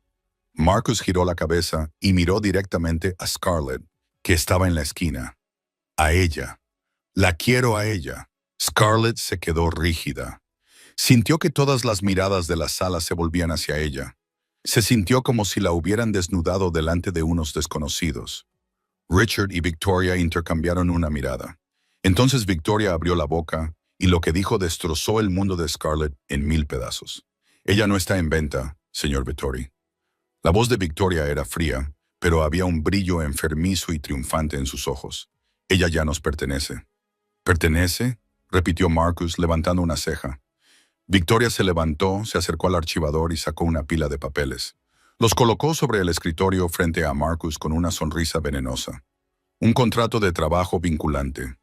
Marcus giró la cabeza y miró directamente a Scarlett, que estaba en la esquina. A ella. La quiero a ella. Scarlett se quedó rígida. Sintió que todas las miradas de la sala se volvían hacia ella. Se sintió como si la hubieran desnudado delante de unos desconocidos. Richard y Victoria intercambiaron una mirada. Entonces Victoria abrió la boca y lo que dijo destrozó el mundo de Scarlett en 1000 pedazos. Ella no está en venta, señor Vittori. La voz de Victoria era fría, pero había un brillo enfermizo y triunfante en sus ojos. Ella ya nos pertenece. ¿Pertenece?, repitió Marcus levantando una ceja. Victoria se levantó, se acercó al archivador y sacó una pila de papeles. Los colocó sobre el escritorio frente a Marcus con una sonrisa venenosa. Un contrato de trabajo vinculante.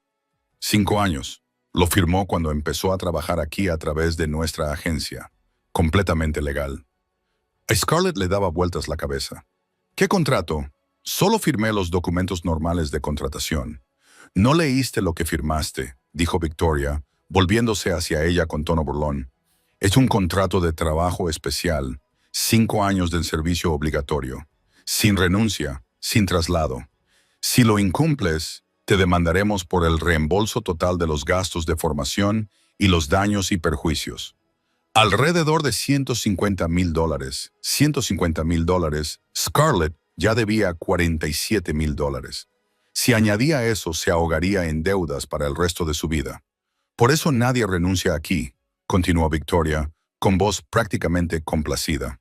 5 años. Lo firmó cuando empezó a trabajar aquí a través de nuestra agencia. Completamente legal. A Scarlett le daba vueltas la cabeza. ¿Qué contrato? Solo firmé los documentos normales de contratación. No leíste lo que firmaste, dijo Victoria, volviéndose hacia ella con tono burlón. Es un contrato de trabajo especial, 5 años de servicio obligatorio, sin renuncia, sin traslado. Si lo incumples, te demandaremos por el reembolso total de los gastos de formación y los daños y perjuicios. Alrededor de $150,000. $150,000. Scarlett ya debía $47,000. Si añadía eso, se ahogaría en deudas para el resto de su vida. Por eso nadie renuncia aquí, continuó Victoria, con voz prácticamente complacida.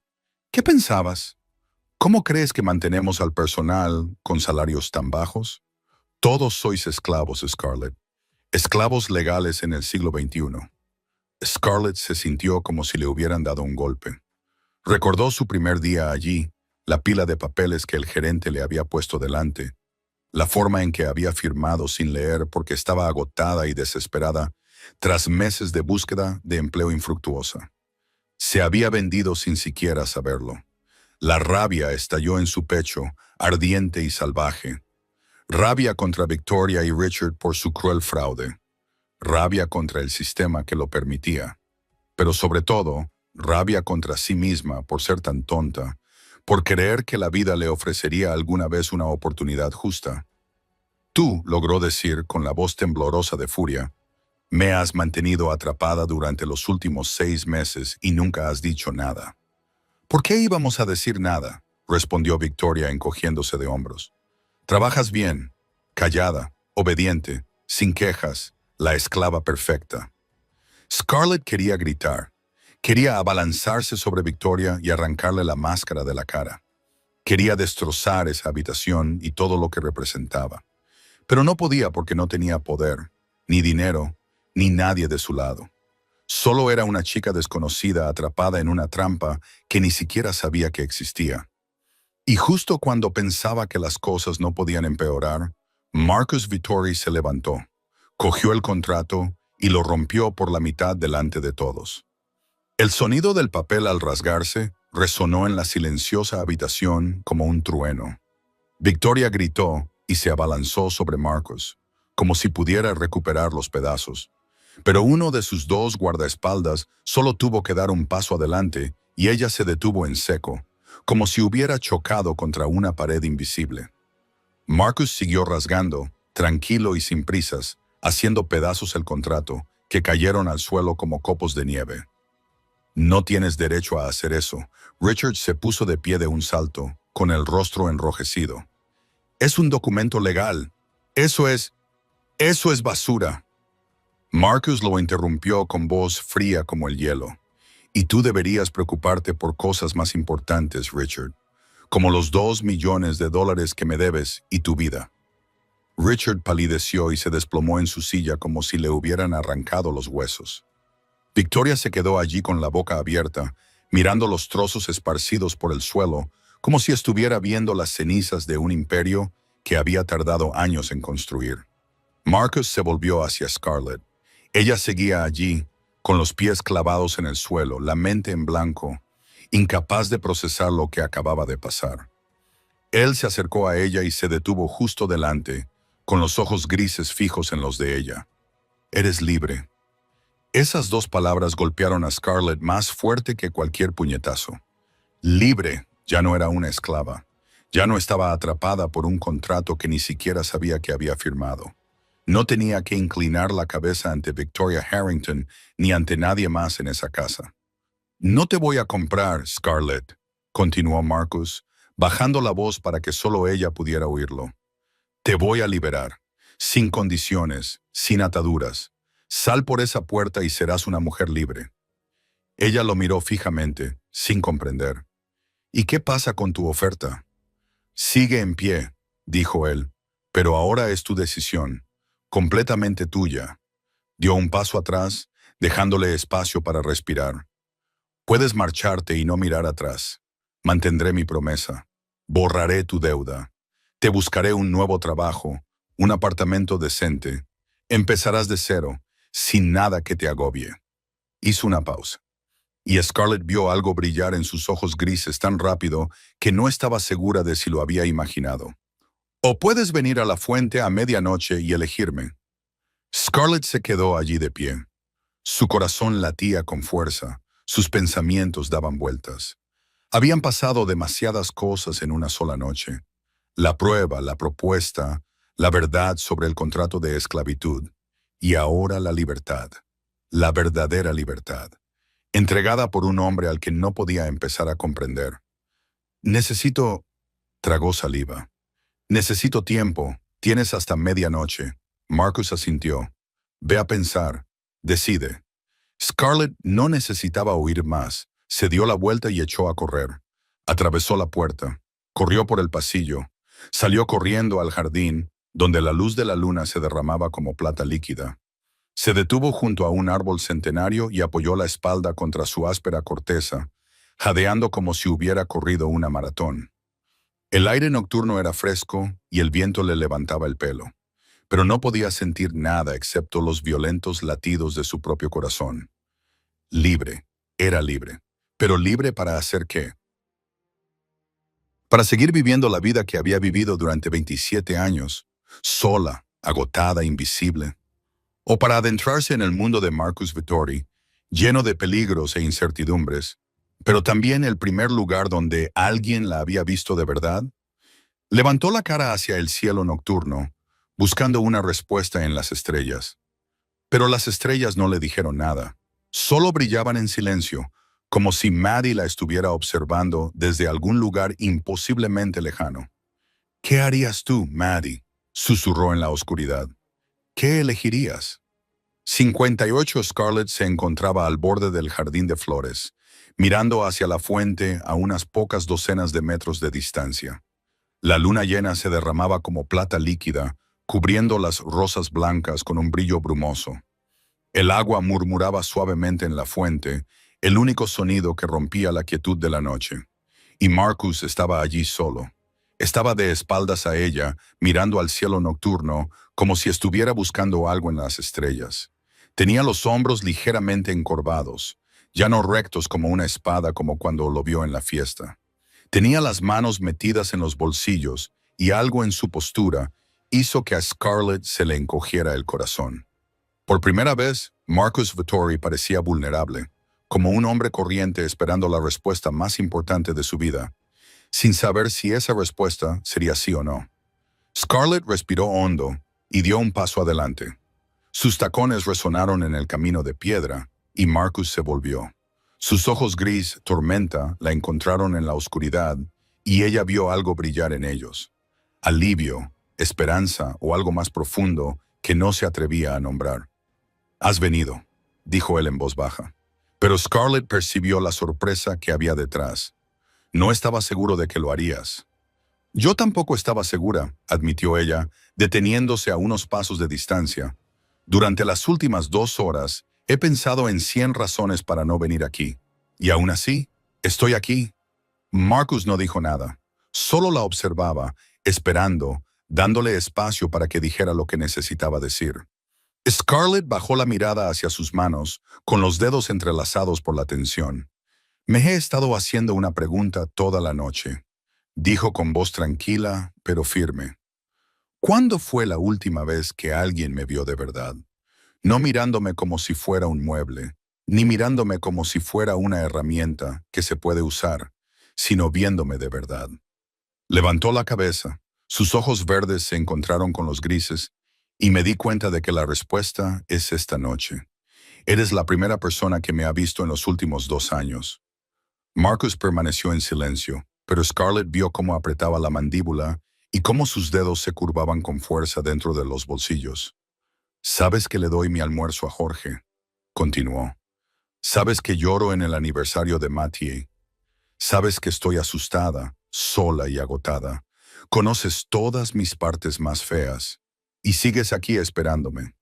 ¿Qué pensabas? ¿Cómo crees que mantenemos al personal con salarios tan bajos? Todos sois esclavos, Scarlett. Esclavos legales en el siglo XXI. Scarlett se sintió como si le hubieran dado un golpe. Recordó su primer día allí, la pila de papeles que el gerente le había puesto delante, la forma en que había firmado sin leer porque estaba agotada y desesperada tras meses de búsqueda de empleo infructuosa. Se había vendido sin siquiera saberlo. La rabia estalló en su pecho, ardiente y salvaje. Rabia contra Victoria y Richard por su cruel fraude. Rabia contra el sistema que lo permitía. Pero sobre todo, rabia contra sí misma por ser tan tonta, por creer que la vida le ofrecería alguna vez una oportunidad justa. Tú, logró decir con la voz temblorosa de furia, me has mantenido atrapada durante los últimos 6 meses y nunca has dicho nada. ¿Por qué íbamos a decir nada?, respondió Victoria encogiéndose de hombros. Trabajas bien, callada, obediente, sin quejas, la esclava perfecta. Scarlett quería gritar. Quería abalanzarse sobre Victoria y arrancarle la máscara de la cara. Quería destrozar esa habitación y todo lo que representaba. Pero no podía porque no tenía poder, ni dinero, ni nadie de su lado. Solo era una chica desconocida atrapada en una trampa que ni siquiera sabía que existía. Y justo cuando pensaba que las cosas no podían empeorar, Marcus Vittori se levantó, cogió el contrato y lo rompió por la mitad delante de todos. El sonido del papel al rasgarse resonó en la silenciosa habitación como un trueno. Victoria gritó y se abalanzó sobre Marcus, como si pudiera recuperar los pedazos. Pero uno de sus 2 guardaespaldas solo tuvo que dar un paso adelante y ella se detuvo en seco, como si hubiera chocado contra una pared invisible. Marcus siguió rasgando, tranquilo y sin prisas, haciendo pedazos el contrato, que cayeron al suelo como copos de nieve. No tienes derecho a hacer eso. Richard se puso de pie de un salto, con el rostro enrojecido. Es un documento legal. Eso es basura. Marcus lo interrumpió con voz fría como el hielo. Y tú deberías preocuparte por cosas más importantes, Richard, como los $2 millones que me debes y tu vida. Richard palideció y se desplomó en su silla como si le hubieran arrancado los huesos. Victoria se quedó allí con la boca abierta, mirando los trozos esparcidos por el suelo, como si estuviera viendo las cenizas de un imperio que había tardado años en construir. Marcus se volvió hacia Scarlett. Ella seguía allí, con los pies clavados en el suelo, la mente en blanco, incapaz de procesar lo que acababa de pasar. Él se acercó a ella y se detuvo justo delante, con los ojos grises fijos en los de ella. Eres libre. Esas 2 palabras golpearon a Scarlett más fuerte que cualquier puñetazo. Libre, ya no era una esclava. Ya no estaba atrapada por un contrato que ni siquiera sabía que había firmado. No tenía que inclinar la cabeza ante Victoria Harrington ni ante nadie más en esa casa. No te voy a comprar, Scarlett, continuó Marcus, bajando la voz para que solo ella pudiera oírlo. Te voy a liberar. sin condiciones, sin ataduras. Sal por esa puerta y serás una mujer libre. Ella lo miró fijamente, sin comprender. ¿Y qué pasa con tu oferta? Sigue en pie, dijo él, pero ahora es tu decisión, completamente tuya. Dio un paso atrás, dejándole espacio para respirar. Puedes marcharte y no mirar atrás. Mantendré mi promesa. Borraré tu deuda. Te buscaré un nuevo trabajo, un apartamento decente. Empezarás de cero, sin nada que te agobie. Hizo una pausa. Y Scarlett vio algo brillar en sus ojos grises tan rápido que no estaba segura de si lo había imaginado. O puedes venir a la fuente a medianoche y elegirme. Scarlett se quedó allí de pie. Su corazón latía con fuerza, sus pensamientos daban vueltas. Habían pasado demasiadas cosas en una sola noche. La prueba, la propuesta, la verdad sobre el contrato de esclavitud. Y ahora la libertad. La verdadera libertad. Entregada por un hombre al que no podía empezar a comprender. Necesito... Tragó saliva. Necesito tiempo. Tienes hasta medianoche. Marcus asintió. Ve a pensar. Decide. Scarlett no necesitaba oír más. Se dio la vuelta y echó a correr. Atravesó la puerta. Corrió por el pasillo. Salió corriendo al jardín, donde la luz de la luna se derramaba como plata líquida. Se detuvo junto a un árbol centenario y apoyó la espalda contra su áspera corteza, jadeando como si hubiera corrido una maratón. El aire nocturno era fresco y el viento le levantaba el pelo, pero no podía sentir nada excepto los violentos latidos de su propio corazón. Libre, era libre. ¿Pero libre para hacer qué? Para seguir viviendo la vida que había vivido durante 27 años, sola, agotada, invisible. O para adentrarse en el mundo de Marcus Vettori, lleno de peligros e incertidumbres, pero también el primer lugar donde alguien la había visto de verdad. Levantó la cara hacia el cielo nocturno, buscando una respuesta en las estrellas. Pero las estrellas no le dijeron nada. Solo brillaban en silencio, como si Maddie la estuviera observando desde algún lugar imposiblemente lejano. ¿Qué harías tú, Maddie?, susurró en la oscuridad. ¿Qué elegirías? 58 Scarlett se encontraba al borde del jardín de flores, mirando hacia la fuente a unas pocas docenas de metros de distancia. La luna llena se derramaba como plata líquida, cubriendo las rosas blancas con un brillo brumoso. El agua murmuraba suavemente en la fuente, el único sonido que rompía la quietud de la noche. Y Marcus estaba allí solo. Estaba de espaldas a ella, mirando al cielo nocturno, como si estuviera buscando algo en las estrellas. Tenía los hombros ligeramente encorvados, ya no rectos como una espada como cuando lo vio en la fiesta. Tenía las manos metidas en los bolsillos y algo en su postura hizo que a Scarlett se le encogiera el corazón. Por primera vez, Marcus Vettori parecía vulnerable, como un hombre corriente esperando la respuesta más importante de su vida, sin saber si esa respuesta sería sí o no. Scarlett respiró hondo y dio un paso adelante. Sus tacones resonaron en el camino de piedra y Marcus se volvió. Sus ojos gris, tormenta, la encontraron en la oscuridad y ella vio algo brillar en ellos. Alivio, esperanza o algo más profundo que no se atrevía a nombrar. «Has venido», dijo él en voz baja. Pero Scarlett percibió la sorpresa que había detrás. «No estaba seguro de que lo harías». «Yo tampoco estaba segura», admitió ella, deteniéndose a unos pasos de distancia. «Durante las últimas 2 horas he pensado en 100 razones para no venir aquí. Y aún así, estoy aquí». Marcus no dijo nada. Solo la observaba, esperando, dándole espacio para que dijera lo que necesitaba decir. Scarlett bajó la mirada hacia sus manos, con los dedos entrelazados por la tensión. «Me he estado haciendo una pregunta toda la noche», dijo con voz tranquila, pero firme. «¿Cuándo fue la última vez que alguien me vio de verdad? No mirándome como si fuera un mueble, ni mirándome como si fuera una herramienta que se puede usar, sino viéndome de verdad». Levantó la cabeza, sus ojos verdes se encontraron con los grises, y me di cuenta de que la respuesta es esta noche. Eres la primera persona que me ha visto en los últimos 2 años. Marcus permaneció en silencio, pero Scarlett vio cómo apretaba la mandíbula y cómo sus dedos se curvaban con fuerza dentro de los bolsillos. «Sabes que le doy mi almuerzo a Jorge», continuó. «Sabes que lloro en el aniversario de Mathieu. Sabes que estoy asustada, sola y agotada. Conoces todas mis partes más feas y sigues aquí esperándome».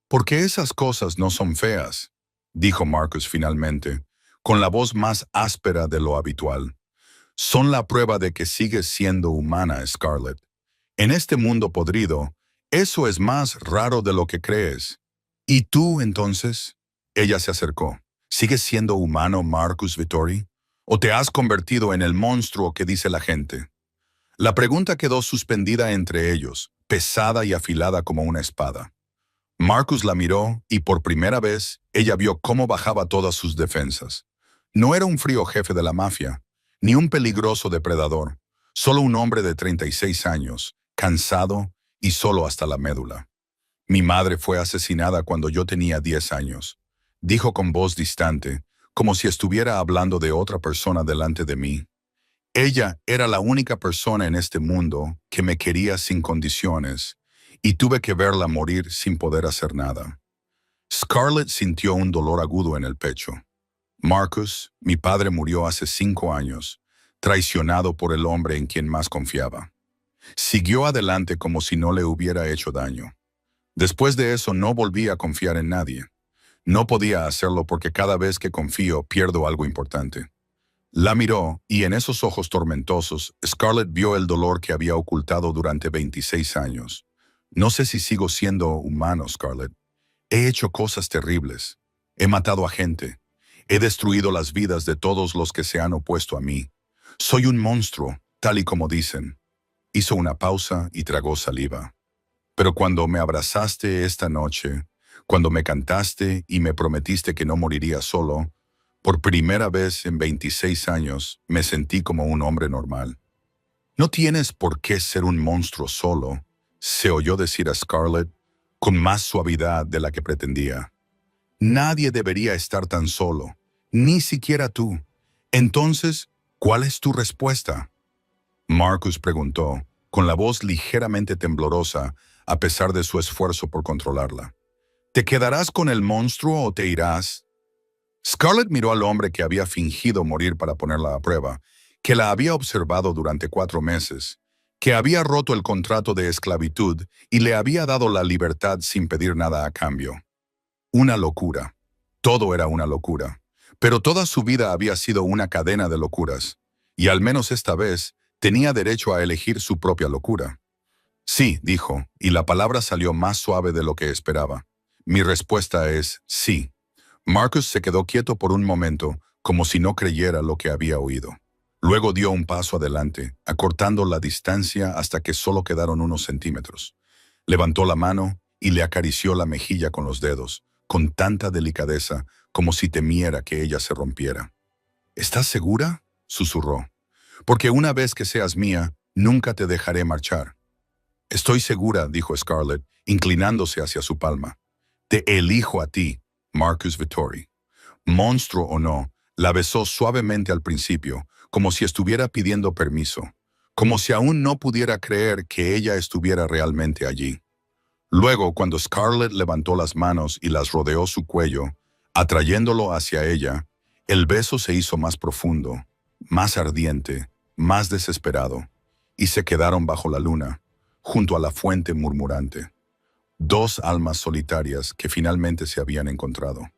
«Porque esas cosas no son feas», dijo Marcus finalmente, con la voz más áspera de lo habitual. «Son la prueba de que sigues siendo humana, Scarlett. En este mundo podrido, eso es más raro de lo que crees». «¿Y tú, entonces?» Ella se acercó. «¿Sigues siendo humano, Marcus Vittori? ¿O te has convertido en el monstruo que dice la gente?» La pregunta quedó suspendida entre ellos, pesada y afilada como una espada. Marcus la miró y por primera vez ella vio cómo bajaba todas sus defensas. No era un frío jefe de la mafia, ni un peligroso depredador, solo un hombre de 36 años, cansado y solo hasta la médula. «Mi madre fue asesinada cuando yo tenía 10 años», dijo con voz distante, como si estuviera hablando de otra persona delante de mí. «Ella era la única persona en este mundo que me quería sin condiciones, y tuve que verla morir sin poder hacer nada». Scarlett sintió un dolor agudo en el pecho. «Marcus, mi padre murió hace 5 años, traicionado por el hombre en quien más confiaba». Siguió adelante como si no le hubiera hecho daño. «Después de eso no volví a confiar en nadie. No podía hacerlo porque cada vez que confío pierdo algo importante». La miró y en esos ojos tormentosos, Scarlett vio el dolor que había ocultado durante 26 años. «No sé si sigo siendo humano, Scarlett. He hecho cosas terribles. He matado a gente. He destruido las vidas de todos los que se han opuesto a mí. Soy un monstruo, tal y como dicen». Hizo una pausa y tragó saliva. «Pero cuando me abrazaste esta noche, cuando me cantaste y me prometiste que no moriría solo, por primera vez en 26 años me sentí como un hombre normal». «No tienes por qué ser un monstruo solo», se oyó decir a Scarlett con más suavidad de la que pretendía. «Nadie debería estar tan solo, ni siquiera tú. Entonces, ¿cuál es tu respuesta?». Marcus preguntó, con la voz ligeramente temblorosa, a pesar de su esfuerzo por controlarla. «¿Te quedarás con el monstruo o te irás?». Scarlett miró al hombre que había fingido morir para ponerla a prueba, que la había observado durante 4 meses, que había roto el contrato de esclavitud y le había dado la libertad sin pedir nada a cambio. Una locura. Todo era una locura. Pero toda su vida había sido una cadena de locuras, y al menos esta vez tenía derecho a elegir su propia locura. «Sí», dijo, y la palabra salió más suave de lo que esperaba. «Mi respuesta es sí». Marcus se quedó quieto por un momento, como si no creyera lo que había oído. Luego dio un paso adelante, acortando la distancia hasta que solo quedaron unos centímetros. Levantó la mano y le acarició la mejilla con los dedos, con tanta delicadeza como si temiera que ella se rompiera. «¿Estás segura?», susurró. «Porque una vez que seas mía, nunca te dejaré marchar». «Estoy segura», dijo Scarlett, inclinándose hacia su palma. «Te elijo a ti, Marcus Vittori». Monstruo o no, la besó suavemente al principio, como si estuviera pidiendo permiso, como si aún no pudiera creer que ella estuviera realmente allí. Luego, cuando Scarlett levantó las manos y las rodeó su cuello, atrayéndolo hacia ella, el beso se hizo más profundo, más ardiente, más desesperado, y se quedaron bajo la luna, junto a la fuente murmurante. 2 almas solitarias que finalmente se habían encontrado.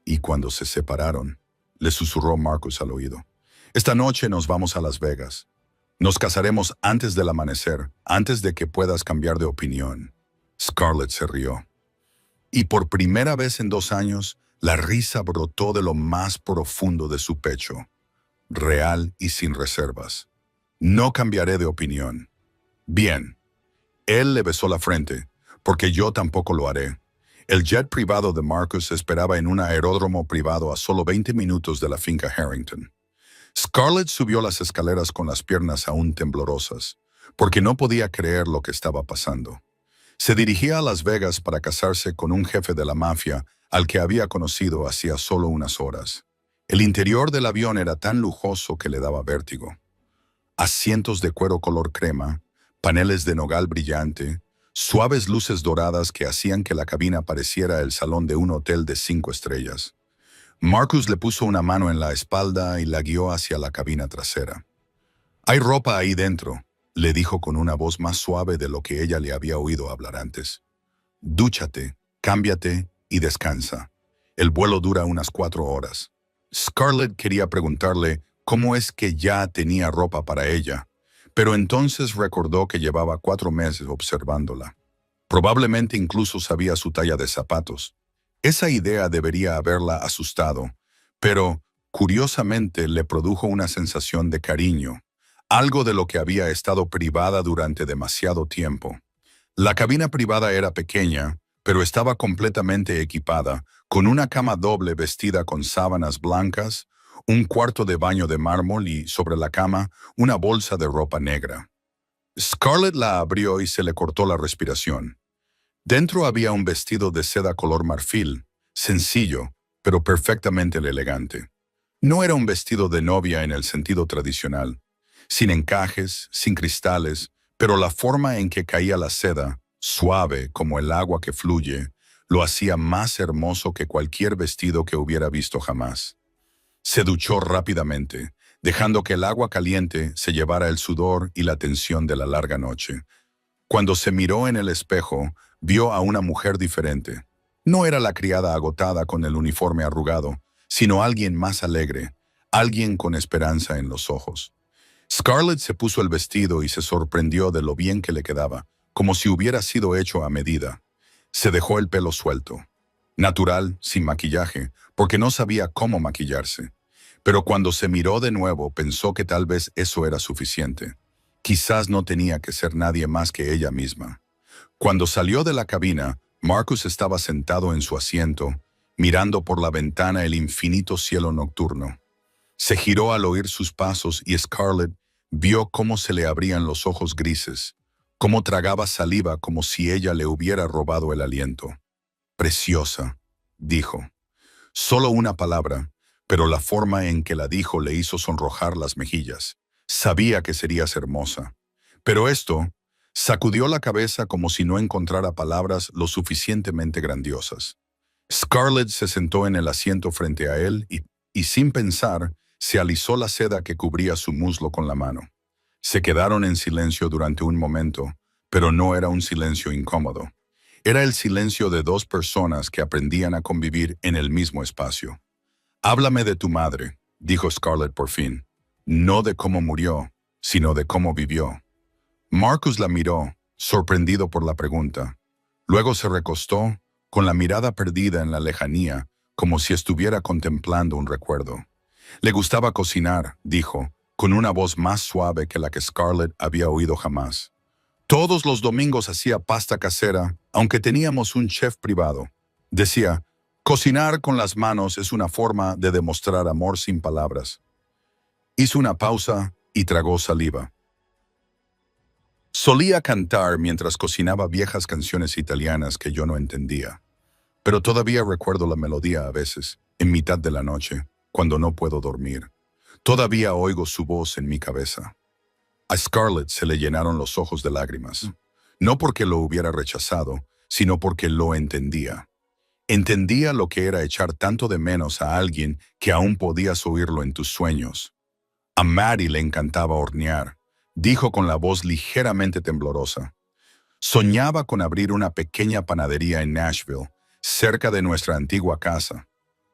«Y cuando se separaron», le susurró Marcus al oído, «esta noche nos vamos a Las Vegas. Nos casaremos antes del amanecer, antes de que puedas cambiar de opinión». Scarlett se rió. Y por primera vez en 2 años, la risa brotó de lo más profundo de su pecho, real y sin reservas. «No cambiaré de opinión». «Bien». Él le besó la frente, «porque yo tampoco lo haré». El jet privado de Marcus esperaba en un aeródromo privado a solo 20 minutos de la finca Harrington. Scarlett subió las escaleras con las piernas aún temblorosas, porque no podía creer lo que estaba pasando. Se dirigía a Las Vegas para casarse con un jefe de la mafia al que había conocido hacía solo unas horas. El interior del avión era tan lujoso que le daba vértigo. Asientos de cuero color crema, paneles de nogal brillante, suaves luces doradas que hacían que la cabina pareciera el salón de un hotel de 5 estrellas. Marcus le puso una mano en la espalda y la guió hacia la cabina trasera. «Hay ropa ahí dentro», le dijo con una voz más suave de lo que ella le había oído hablar antes. «Dúchate, cámbiate y descansa. El vuelo dura unas 4 horas». Scarlett quería preguntarle cómo es que ya tenía ropa para ella, pero entonces recordó que llevaba 4 meses observándola. Probablemente incluso sabía su talla de zapatos. Esa idea debería haberla asustado, pero curiosamente le produjo una sensación de cariño, algo de lo que había estado privada durante demasiado tiempo. La cabina privada era pequeña, pero estaba completamente equipada, con una cama doble vestida con sábanas blancas, un cuarto de baño de mármol y, sobre la cama, una bolsa de ropa negra. Scarlett la abrió y se le cortó la respiración. Dentro había un vestido de seda color marfil, sencillo, pero perfectamente elegante. No era un vestido de novia en el sentido tradicional, sin encajes, sin cristales, pero la forma en que caía la seda, suave como el agua que fluye, lo hacía más hermoso que cualquier vestido que hubiera visto jamás. Se duchó rápidamente, dejando que el agua caliente se llevara el sudor y la tensión de la larga noche. Cuando se miró en el espejo, vio a una mujer diferente. No era la criada agotada con el uniforme arrugado, sino alguien más alegre, alguien con esperanza en los ojos. Scarlett se puso el vestido y se sorprendió de lo bien que le quedaba, como si hubiera sido hecho a medida. Se dejó el pelo suelto, natural, sin maquillaje, porque no sabía cómo maquillarse. Pero cuando se miró de nuevo, pensó que tal vez eso era suficiente. Quizás no tenía que ser nadie más que ella misma. Cuando salió de la cabina, Marcus estaba sentado en su asiento, mirando por la ventana el infinito cielo nocturno. Se giró al oír sus pasos y Scarlett vio cómo se le abrían los ojos grises, cómo tragaba saliva como si ella le hubiera robado el aliento. «Preciosa», dijo. Solo una palabra, pero la forma en que la dijo le hizo sonrojar las mejillas. Sabía que serías hermosa. Pero esto sacudió la cabeza como si no encontrara palabras lo suficientemente grandiosas. Scarlett se sentó en el asiento frente a él y sin pensar, se alisó la seda que cubría su muslo con la mano. Se quedaron en silencio durante un momento, pero no era un silencio incómodo. Era el silencio de 2 personas que aprendían a convivir en el mismo espacio. «Háblame de tu madre», dijo Scarlett por fin. «No de cómo murió, sino de cómo vivió». Marcus la miró, sorprendido por la pregunta. Luego se recostó, con la mirada perdida en la lejanía, como si estuviera contemplando un recuerdo. Le gustaba cocinar, dijo, con una voz más suave que la que Scarlett había oído jamás. Todos los domingos hacía pasta casera, aunque teníamos un chef privado. Decía, cocinar con las manos es una forma de demostrar amor sin palabras. Hizo una pausa y tragó saliva. Solía cantar mientras cocinaba viejas canciones italianas que yo no entendía. Pero todavía recuerdo la melodía a veces, en mitad de la noche, cuando no puedo dormir. Todavía oigo su voz en mi cabeza. A Scarlett se le llenaron los ojos de lágrimas. No porque lo hubiera rechazado, sino porque lo entendía. Entendía lo que era echar tanto de menos a alguien que aún podías oírlo en tus sueños. A Maddie le encantaba hornear, dijo con la voz ligeramente temblorosa. Soñaba con abrir una pequeña panadería en Nashville, cerca de nuestra antigua casa.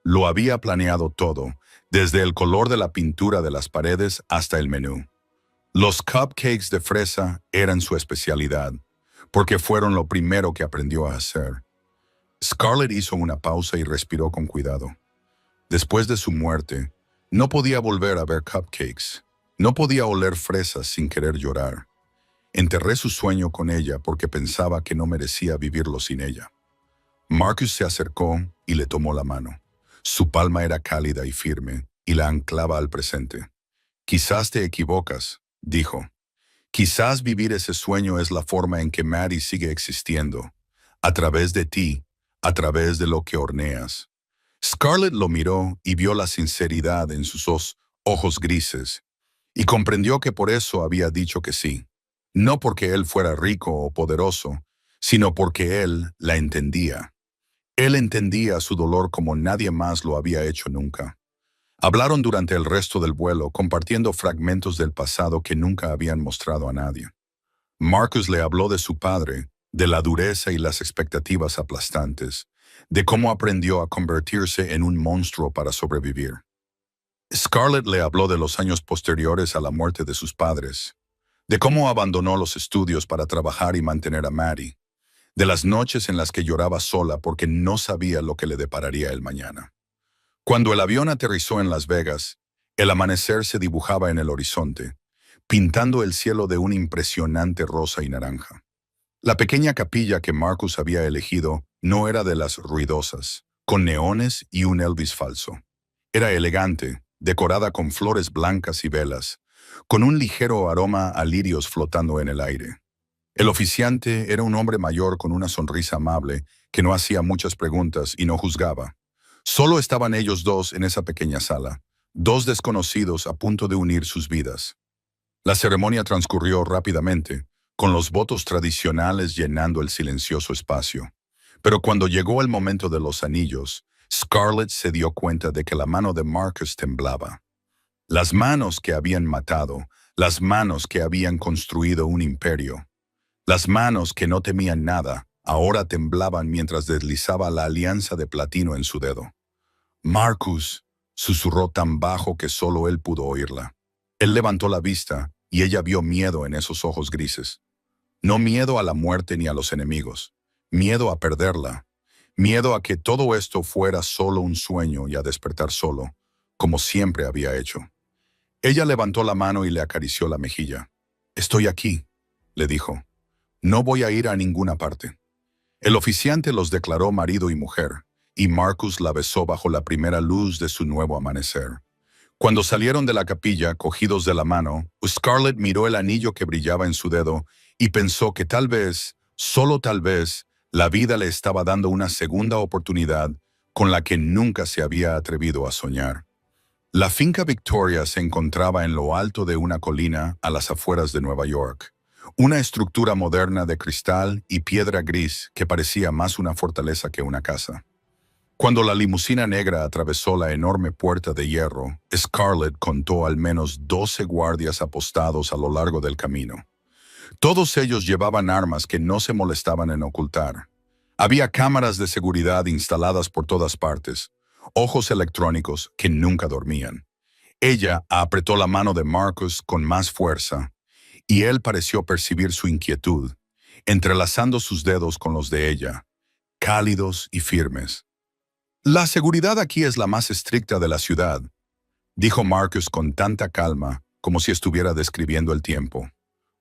Lo había planeado todo, desde el color de la pintura de las paredes hasta el menú. Los cupcakes de fresa eran su especialidad, porque fueron lo primero que aprendió a hacer. Scarlett hizo una pausa y respiró con cuidado. Después de su muerte, no podía volver a ver cupcakes. No podía oler fresas sin querer llorar. Enterré su sueño con ella porque pensaba que no merecía vivirlo sin ella. Marcus se acercó y le tomó la mano. Su palma era cálida y firme y la anclaba al presente. «Quizás te equivocas», dijo. «Quizás vivir ese sueño es la forma en que Maddie sigue existiendo, a través de ti, a través de lo que horneas». Scarlett lo miró y vio la sinceridad en sus ojos grises, y comprendió que por eso había dicho que sí. No porque él fuera rico o poderoso, sino porque él la entendía. Él entendía su dolor como nadie más lo había hecho nunca. Hablaron durante el resto del vuelo, compartiendo fragmentos del pasado que nunca habían mostrado a nadie. Marcus le habló de su padre, de la dureza y las expectativas aplastantes, de cómo aprendió a convertirse en un monstruo para sobrevivir. Scarlett le habló de los años posteriores a la muerte de sus padres, de cómo abandonó los estudios para trabajar y mantener a Maddie, de las noches en las que lloraba sola porque no sabía lo que le depararía el mañana. Cuando el avión aterrizó en Las Vegas, el amanecer se dibujaba en el horizonte, pintando el cielo de un impresionante rosa y naranja. La pequeña capilla que Marcus había elegido no era de las ruidosas, con neones y un Elvis falso. Era elegante, decorada con flores blancas y velas, con un ligero aroma a lirios flotando en el aire. El oficiante era un hombre mayor con una sonrisa amable que no hacía muchas preguntas y no juzgaba. Solo estaban ellos dos en esa pequeña sala, dos desconocidos a punto de unir sus vidas. La ceremonia transcurrió rápidamente, con los votos tradicionales llenando el silencioso espacio. Pero cuando llegó el momento de los anillos, Scarlett se dio cuenta de que la mano de Marcus temblaba. Las manos que habían matado, las manos que habían construido un imperio, las manos que no temían nada, ahora temblaban mientras deslizaba la alianza de platino en su dedo. Marcus, susurró tan bajo que solo él pudo oírla. Él levantó la vista y ella vio miedo en esos ojos grises. No miedo a la muerte ni a los enemigos, miedo a perderla, miedo a que todo esto fuera solo un sueño y a despertar solo, como siempre había hecho. Ella levantó la mano y le acarició la mejilla. «Estoy aquí», le dijo. «No voy a ir a ninguna parte». El oficiante los declaró marido y mujer, y Marcus la besó bajo la primera luz de su nuevo amanecer. Cuando salieron de la capilla, cogidos de la mano, Scarlett miró el anillo que brillaba en su dedo y pensó que tal vez, solo tal vez, la vida le estaba dando una segunda oportunidad con la que nunca se había atrevido a soñar. La finca Victoria se encontraba en lo alto de una colina a las afueras de Nueva York, una estructura moderna de cristal y piedra gris que parecía más una fortaleza que una casa. Cuando la limusina negra atravesó la enorme puerta de hierro, Scarlett contó al menos 12 guardias apostados a lo largo del camino. Todos ellos llevaban armas que no se molestaban en ocultar. Había cámaras de seguridad instaladas por todas partes, ojos electrónicos que nunca dormían. Ella apretó la mano de Marcus con más fuerza, y él pareció percibir su inquietud, entrelazando sus dedos con los de ella, cálidos y firmes. «La seguridad aquí es la más estricta de la ciudad», dijo Marcus con tanta calma como si estuviera describiendo el tiempo.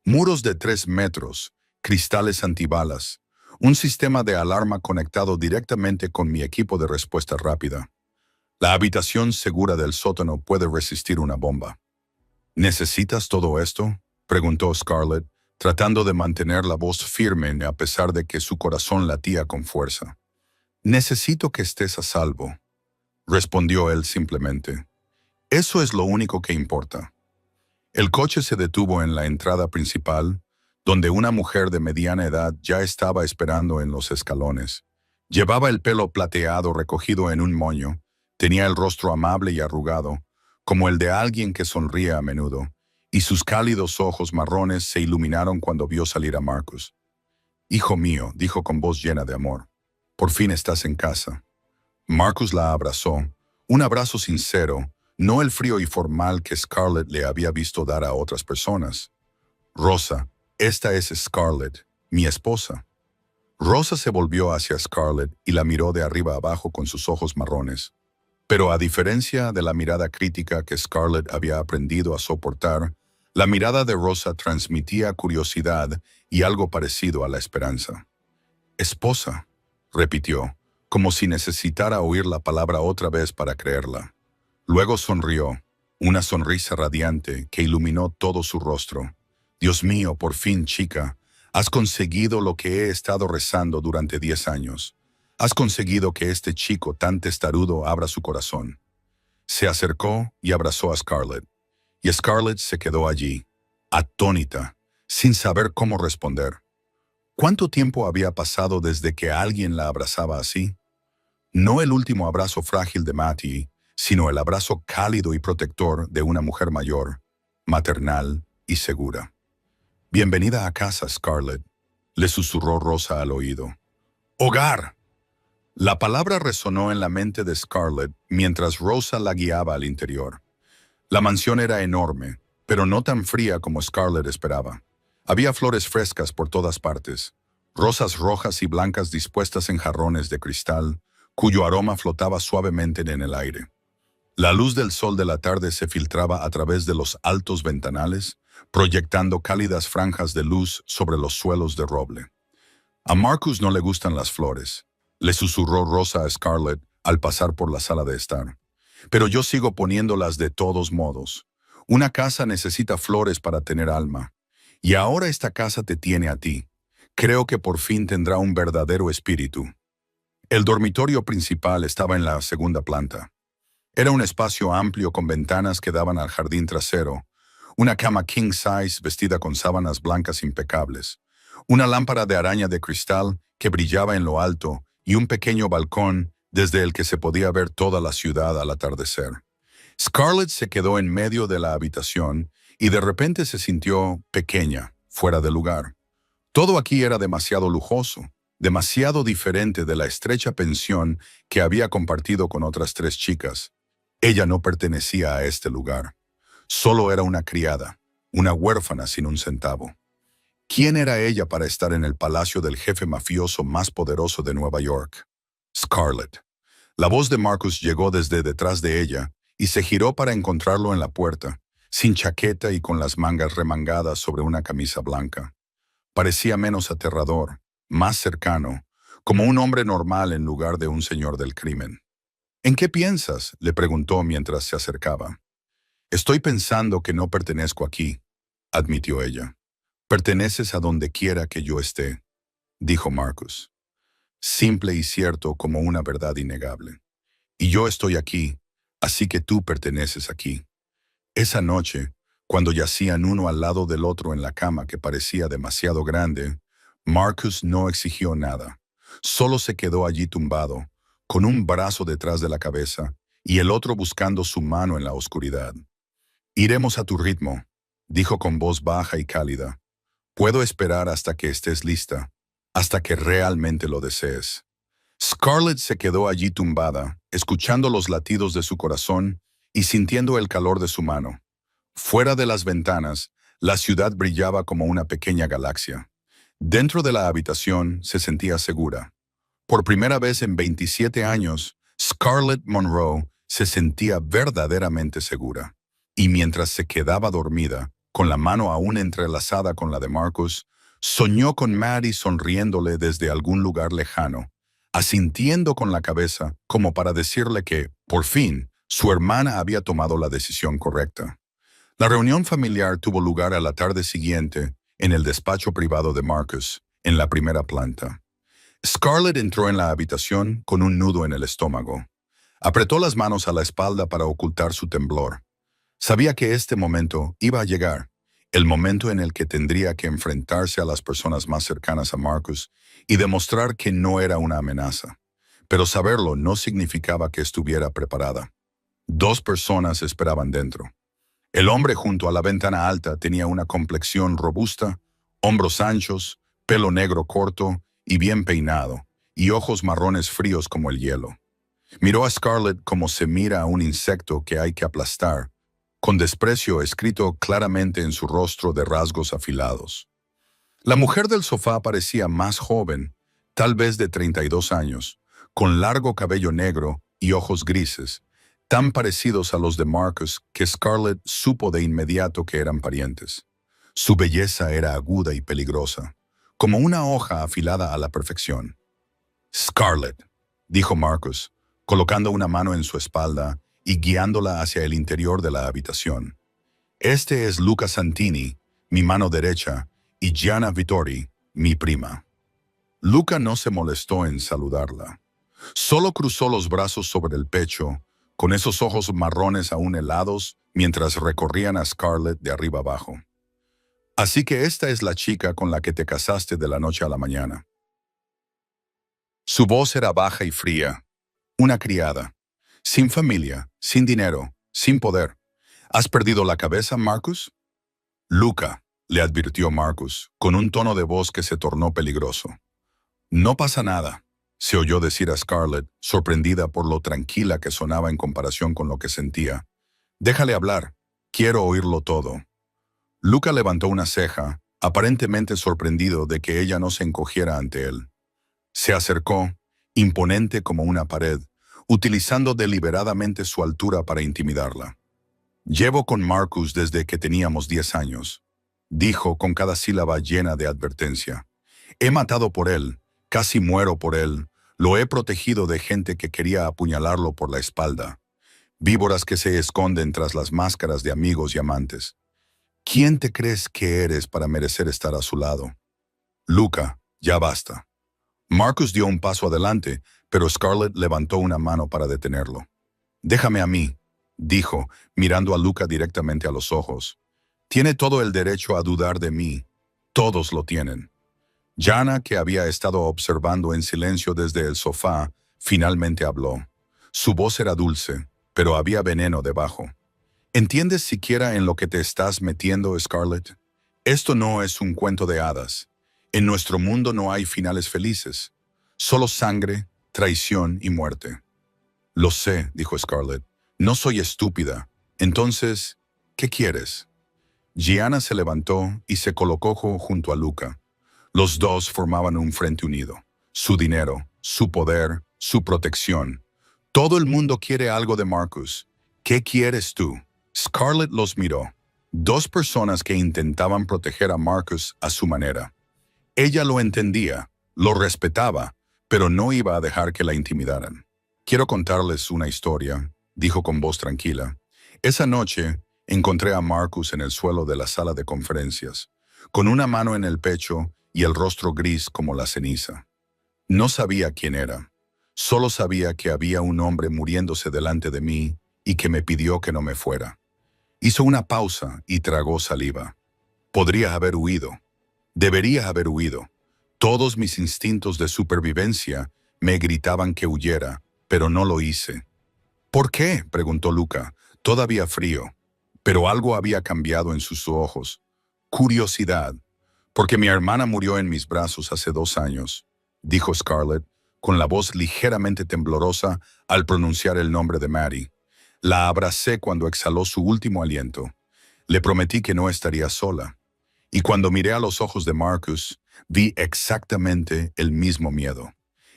«Muros de 3 metros, cristales antibalas, un sistema de alarma conectado directamente con mi equipo de respuesta rápida. La habitación segura del sótano puede resistir una bomba». «¿Necesitas todo esto?», preguntó Scarlett, tratando de mantener la voz firme a pesar de que su corazón latía con fuerza. «Necesito que estés a salvo», respondió él simplemente. «Eso es lo único que importa». El coche se detuvo en la entrada principal, donde una mujer de mediana edad ya estaba esperando en los escalones. Llevaba el pelo plateado recogido en un moño, tenía el rostro amable y arrugado, como el de alguien que sonríe a menudo, y sus cálidos ojos marrones se iluminaron cuando vio salir a Marcus. «Hijo mío», dijo con voz llena de amor, «por fin estás en casa». Marcus la abrazó, un abrazo sincero, no el frío y formal que Scarlett le había visto dar a otras personas. «Rosa, esta es Scarlett, mi esposa». Rosa se volvió hacia Scarlett y la miró de arriba abajo con sus ojos marrones. Pero a diferencia de la mirada crítica que Scarlett había aprendido a soportar, la mirada de Rosa transmitía curiosidad y algo parecido a la esperanza. «Esposa», repitió, como si necesitara oír la palabra otra vez para creerla. Luego sonrió, una sonrisa radiante que iluminó todo su rostro. «Dios mío, por fin, chica, has conseguido lo que he estado rezando durante 10 años. Has conseguido que este chico tan testarudo abra su corazón». Se acercó y abrazó a Scarlett, y Scarlett se quedó allí, atónita, sin saber cómo responder. ¿Cuánto tiempo había pasado desde que alguien la abrazaba así? No el último abrazo frágil de Mattie, sino el abrazo cálido y protector de una mujer mayor, maternal y segura. «Bienvenida a casa, Scarlett», le susurró Rosa al oído. «¡Hogar!». La palabra resonó en la mente de Scarlett mientras Rosa la guiaba al interior. La mansión era enorme, pero no tan fría como Scarlett esperaba. Había flores frescas por todas partes, rosas rojas y blancas dispuestas en jarrones de cristal, cuyo aroma flotaba suavemente en el aire. La luz del sol de la tarde se filtraba a través de los altos ventanales, proyectando cálidas franjas de luz sobre los suelos de roble. «A Marcus no le gustan las flores», le susurró Rosa a Scarlett al pasar por la sala de estar. «Pero yo sigo poniéndolas de todos modos. Una casa necesita flores para tener alma. Y ahora esta casa te tiene a ti. Creo que por fin tendrá un verdadero espíritu». El dormitorio principal estaba en la segunda planta. Era un espacio amplio con ventanas que daban al jardín trasero, una cama king size vestida con sábanas blancas impecables, una lámpara de araña de cristal que brillaba en lo alto y un pequeño balcón desde el que se podía ver toda la ciudad al atardecer. Scarlett se quedó en medio de la habitación y de repente se sintió pequeña, fuera de lugar. Todo aquí era demasiado lujoso, demasiado diferente de la estrecha pensión que había compartido con otras 3 chicas. Ella no pertenecía a este lugar. Solo era una criada, una huérfana sin un centavo. ¿Quién era ella para estar en el palacio del jefe mafioso más poderoso de Nueva York? Scarlett. La voz de Marcus llegó desde detrás de ella y se giró para encontrarlo en la puerta, sin chaqueta y con las mangas remangadas sobre una camisa blanca. Parecía menos aterrador, más cercano, como un hombre normal en lugar de un señor del crimen. «¿En qué piensas?», le preguntó mientras se acercaba. «Estoy pensando que no pertenezco aquí», admitió ella. «Perteneces a donde quiera que yo esté», dijo Marcus. Simple y cierto como una verdad innegable. «Y yo estoy aquí, así que tú perteneces aquí». Esa noche, cuando yacían uno al lado del otro en la cama que parecía demasiado grande, Marcus no exigió nada. Solo se quedó allí tumbado, con un brazo detrás de la cabeza y el otro buscando su mano en la oscuridad. «Iremos a tu ritmo», dijo con voz baja y cálida. «Puedo esperar hasta que estés lista, hasta que realmente lo desees». Scarlett se quedó allí tumbada, escuchando los latidos de su corazón y sintiendo el calor de su mano. Fuera de las ventanas, la ciudad brillaba como una pequeña galaxia. Dentro de la habitación se sentía segura. Por primera vez en 27 años, Scarlett Monroe se sentía verdaderamente segura. Y mientras se quedaba dormida, con la mano aún entrelazada con la de Marcus, soñó con Maddie sonriéndole desde algún lugar lejano, asintiendo con la cabeza como para decirle que, por fin, su hermana había tomado la decisión correcta. La reunión familiar tuvo lugar a la tarde siguiente en el despacho privado de Marcus, en la primera planta. Scarlett entró en la habitación con un nudo en el estómago. Apretó las manos a la espalda para ocultar su temblor. Sabía que este momento iba a llegar, el momento en el que tendría que enfrentarse a las personas más cercanas a Marcus y demostrar que no era una amenaza. Pero saberlo no significaba que estuviera preparada. 2 personas esperaban dentro. El hombre junto a la ventana alta tenía una complexión robusta, hombros anchos, pelo negro corto y bien peinado, y ojos marrones fríos como el hielo. Miró a Scarlett como se mira a un insecto que hay que aplastar, con desprecio escrito claramente en su rostro de rasgos afilados. La mujer del sofá parecía más joven, tal vez de 32 años, con largo cabello negro y ojos grises, tan parecidos a los de Marcus que Scarlett supo de inmediato que eran parientes. Su belleza era aguda y peligrosa, como una hoja afilada a la perfección. «Scarlett», dijo Marcus, colocando una mano en su espalda y guiándola hacia el interior de la habitación. «Este es Luca Santini, mi mano derecha, y Gianna Vittori, mi prima». Luca no se molestó en saludarla. Solo cruzó los brazos sobre el pecho, con esos ojos marrones aún helados, mientras recorrían a Scarlett de arriba abajo. Así que esta es la chica con la que te casaste de la noche a la mañana. Su voz era baja y fría. Una criada. Sin familia, sin dinero, sin poder. ¿Has perdido la cabeza, Marcus? Luca, le advirtió Marcus, con un tono de voz que se tornó peligroso. No pasa nada, se oyó decir a Scarlett, sorprendida por lo tranquila que sonaba en comparación con lo que sentía. Déjale hablar, quiero oírlo todo. Luca levantó una ceja, aparentemente sorprendido de que ella no se encogiera ante él. Se acercó, imponente como una pared, utilizando deliberadamente su altura para intimidarla. Llevo con Marcus desde que teníamos 10 años, dijo con cada sílaba llena de advertencia. He matado por él, casi muero por él, lo he protegido de gente que quería apuñalarlo por la espalda. Víboras que se esconden tras las máscaras de amigos y amantes. ¿Quién te crees que eres para merecer estar a su lado? Luca, ya basta. Marcus dio un paso adelante, pero Scarlett levantó una mano para detenerlo. Déjame a mí, dijo, mirando a Luca directamente a los ojos. Tiene todo el derecho a dudar de mí. Todos lo tienen. Jana, que había estado observando en silencio desde el sofá, finalmente habló. Su voz era dulce, pero había veneno debajo. ¿Entiendes siquiera en lo que te estás metiendo, Scarlett? Esto no es un cuento de hadas. En nuestro mundo no hay finales felices. Solo sangre, traición y muerte. Lo sé, dijo Scarlett. No soy estúpida. Entonces, ¿qué quieres? Gianna se levantó y se colocó junto a Luca. Los dos formaban un frente unido. Su dinero, su poder, su protección. Todo el mundo quiere algo de Marcus. ¿Qué quieres tú? Scarlett los miró. Dos personas que intentaban proteger a Marcus a su manera. Ella lo entendía, lo respetaba, pero no iba a dejar que la intimidaran. Quiero contarles una historia, dijo con voz tranquila. Esa noche encontré a Marcus en el suelo de la sala de conferencias, con una mano en el pecho y el rostro gris como la ceniza. No sabía quién era. Solo sabía que había un hombre muriéndose delante de mí y que me pidió que no me fuera. Hizo una pausa y tragó saliva. Podría haber huido. Debería haber huido. Todos mis instintos de supervivencia me gritaban que huyera, pero no lo hice. ¿Por qué?, preguntó Luca, todavía frío. Pero algo había cambiado en sus ojos. Curiosidad. Porque mi hermana murió en mis brazos hace 2 años, dijo Scarlett, con la voz ligeramente temblorosa al pronunciar el nombre de Maddie. La abracé cuando exhaló su último aliento. Le prometí que no estaría sola. Y cuando miré a los ojos de Marcus, vi exactamente el mismo miedo.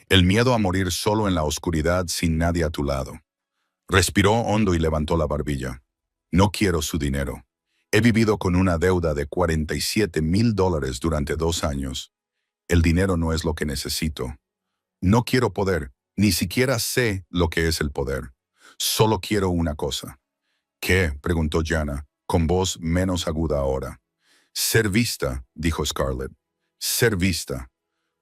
El miedo a morir solo en la oscuridad sin nadie a tu lado. Respiró hondo y levantó la barbilla. No quiero su dinero. He vivido con una deuda de $47,000 durante 2 años. El dinero no es lo que necesito. No quiero poder, ni siquiera sé lo que es el poder. Solo quiero una cosa. ¿Qué?, preguntó Jana, con voz menos aguda ahora. Ser vista, dijo Scarlett. Ser vista.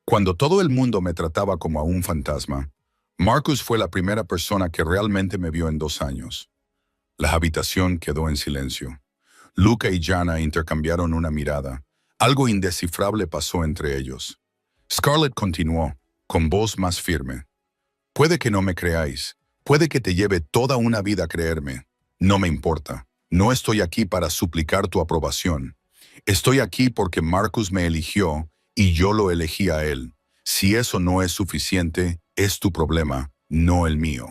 Cuando todo el mundo me trataba como a un fantasma, Marcus fue la primera persona que realmente me vio en 2 años. La habitación quedó en silencio. Luca y Jana intercambiaron una mirada. Algo indescifrable pasó entre ellos. Scarlett continuó, con voz más firme. Puede que no me creáis. Puede que te lleve toda una vida creerme. No me importa. No estoy aquí para suplicar tu aprobación. Estoy aquí porque Marcus me eligió y yo lo elegí a él. Si eso no es suficiente, es tu problema, no el mío.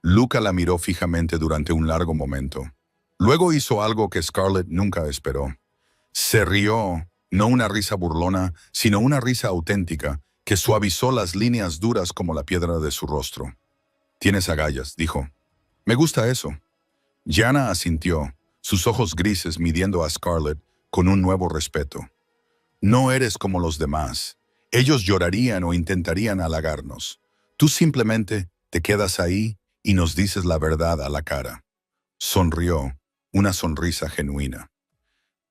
Luca la miró fijamente durante un largo momento. Luego hizo algo que Scarlett nunca esperó. Se rió, no una risa burlona, sino una risa auténtica, que suavizó las líneas duras como la piedra de su rostro. Tienes agallas, dijo. Me gusta eso. Jana asintió, sus ojos grises midiendo a Scarlett con un nuevo respeto. No eres como los demás. Ellos llorarían o intentarían halagarnos. Tú simplemente te quedas ahí y nos dices la verdad a la cara. Sonrió, una sonrisa genuina.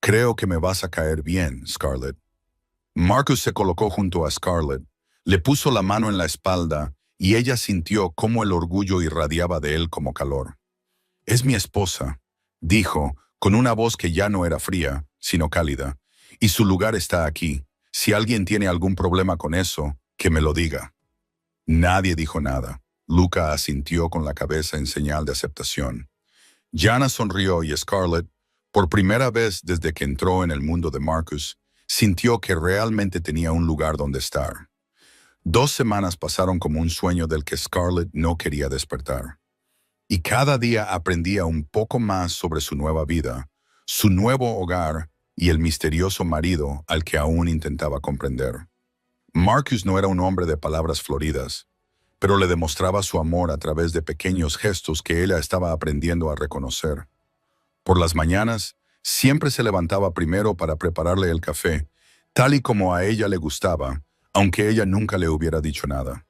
Creo que me vas a caer bien, Scarlett. Marcus se colocó junto a Scarlett, le puso la mano en la espalda y ella sintió cómo el orgullo irradiaba de él como calor. Es mi esposa, dijo, con una voz que ya no era fría, sino cálida, y su lugar está aquí. Si alguien tiene algún problema con eso, que me lo diga. Nadie dijo nada. Luca asintió con la cabeza en señal de aceptación. Jana sonrió y Scarlett, por primera vez desde que entró en el mundo de Marcus, sintió que realmente tenía un lugar donde estar. 2 semanas pasaron como un sueño del que Scarlett no quería despertar. Y cada día aprendía un poco más sobre su nueva vida, su nuevo hogar y el misterioso marido al que aún intentaba comprender. Marcus no era un hombre de palabras floridas, pero le demostraba su amor a través de pequeños gestos que ella estaba aprendiendo a reconocer. Por las mañanas, siempre se levantaba primero para prepararle el café, tal y como a ella le gustaba, aunque ella nunca le hubiera dicho nada.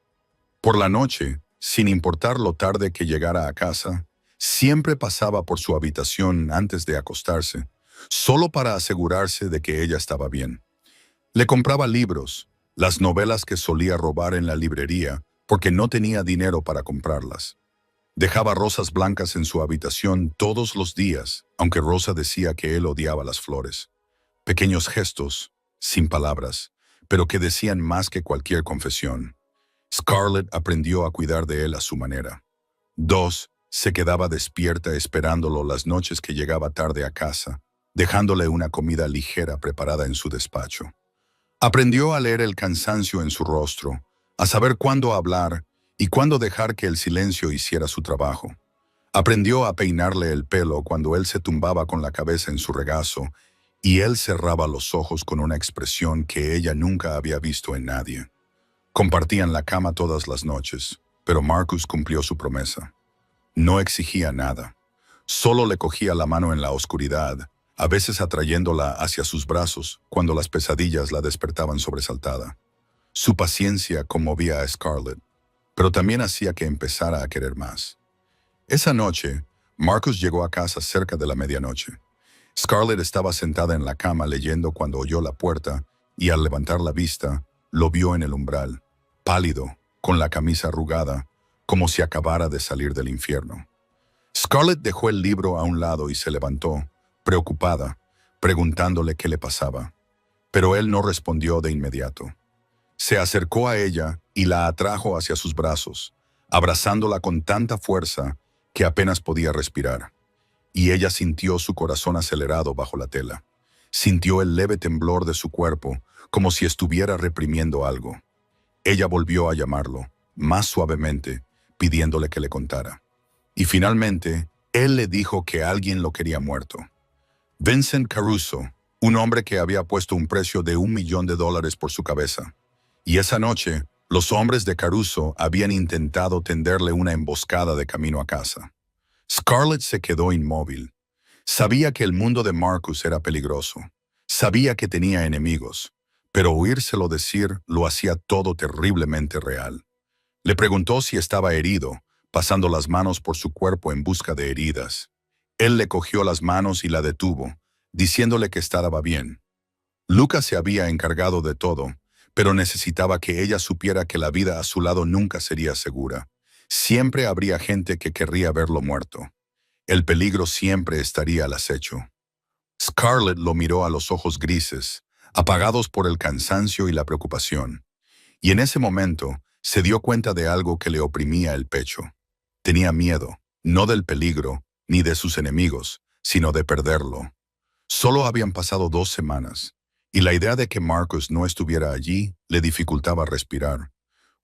Por la noche, sin importar lo tarde que llegara a casa, siempre pasaba por su habitación antes de acostarse, solo para asegurarse de que ella estaba bien. Le compraba libros, las novelas que solía robar en la librería, porque no tenía dinero para comprarlas. Dejaba rosas blancas en su habitación todos los días, aunque Rosa decía que él odiaba las flores. Pequeños gestos, sin palabras, pero que decían más que cualquier confesión. Scarlett aprendió a cuidar de él a su manera. 2. Se quedaba despierta esperándolo las noches que llegaba tarde a casa, dejándole una comida ligera preparada en su despacho. Aprendió a leer el cansancio en su rostro, a saber cuándo hablar y cuándo dejar que el silencio hiciera su trabajo. Aprendió a peinarle el pelo cuando él se tumbaba con la cabeza en su regazo y él cerraba los ojos con una expresión que ella nunca había visto en nadie. Compartían la cama todas las noches, pero Marcus cumplió su promesa. No exigía nada. Solo le cogía la mano en la oscuridad, a veces atrayéndola hacia sus brazos cuando las pesadillas la despertaban sobresaltada. Su paciencia conmovía a Scarlett, pero también hacía que empezara a querer más. Esa noche, Marcus llegó a casa cerca de la medianoche. Scarlett estaba sentada en la cama leyendo cuando oyó la puerta y al levantar la vista, lo vio en el umbral, pálido, con la camisa arrugada, como si acabara de salir del infierno. Scarlett dejó el libro a un lado y se levantó, preocupada, preguntándole qué le pasaba. Pero él no respondió de inmediato. Se acercó a ella y la atrajo hacia sus brazos, abrazándola con tanta fuerza que apenas podía respirar. Y ella sintió su corazón acelerado bajo la tela. Sintió el leve temblor de su cuerpo, como si estuviera reprimiendo algo. Ella volvió a llamarlo, más suavemente, pidiéndole que le contara. Y finalmente, él le dijo que alguien lo quería muerto. Vincent Caruso, un hombre que había puesto un precio de $1 millón por su cabeza. Y esa noche, los hombres de Caruso habían intentado tenderle una emboscada de camino a casa. Scarlett se quedó inmóvil. Sabía que el mundo de Marcus era peligroso. Sabía que tenía enemigos, pero oírselo decir lo hacía todo terriblemente real. Le preguntó si estaba herido, pasando las manos por su cuerpo en busca de heridas. Él le cogió las manos y la detuvo, diciéndole que estaba bien. Lucas se había encargado de todo, pero necesitaba que ella supiera que la vida a su lado nunca sería segura. Siempre habría gente que querría verlo muerto. El peligro siempre estaría al acecho. Scarlett lo miró a los ojos grises, apagados por el cansancio y la preocupación. Y en ese momento se dio cuenta de algo que le oprimía el pecho. Tenía miedo, no del peligro, ni de sus enemigos, sino de perderlo. Solo habían pasado 2 semanas, y la idea de que Marcus no estuviera allí le dificultaba respirar.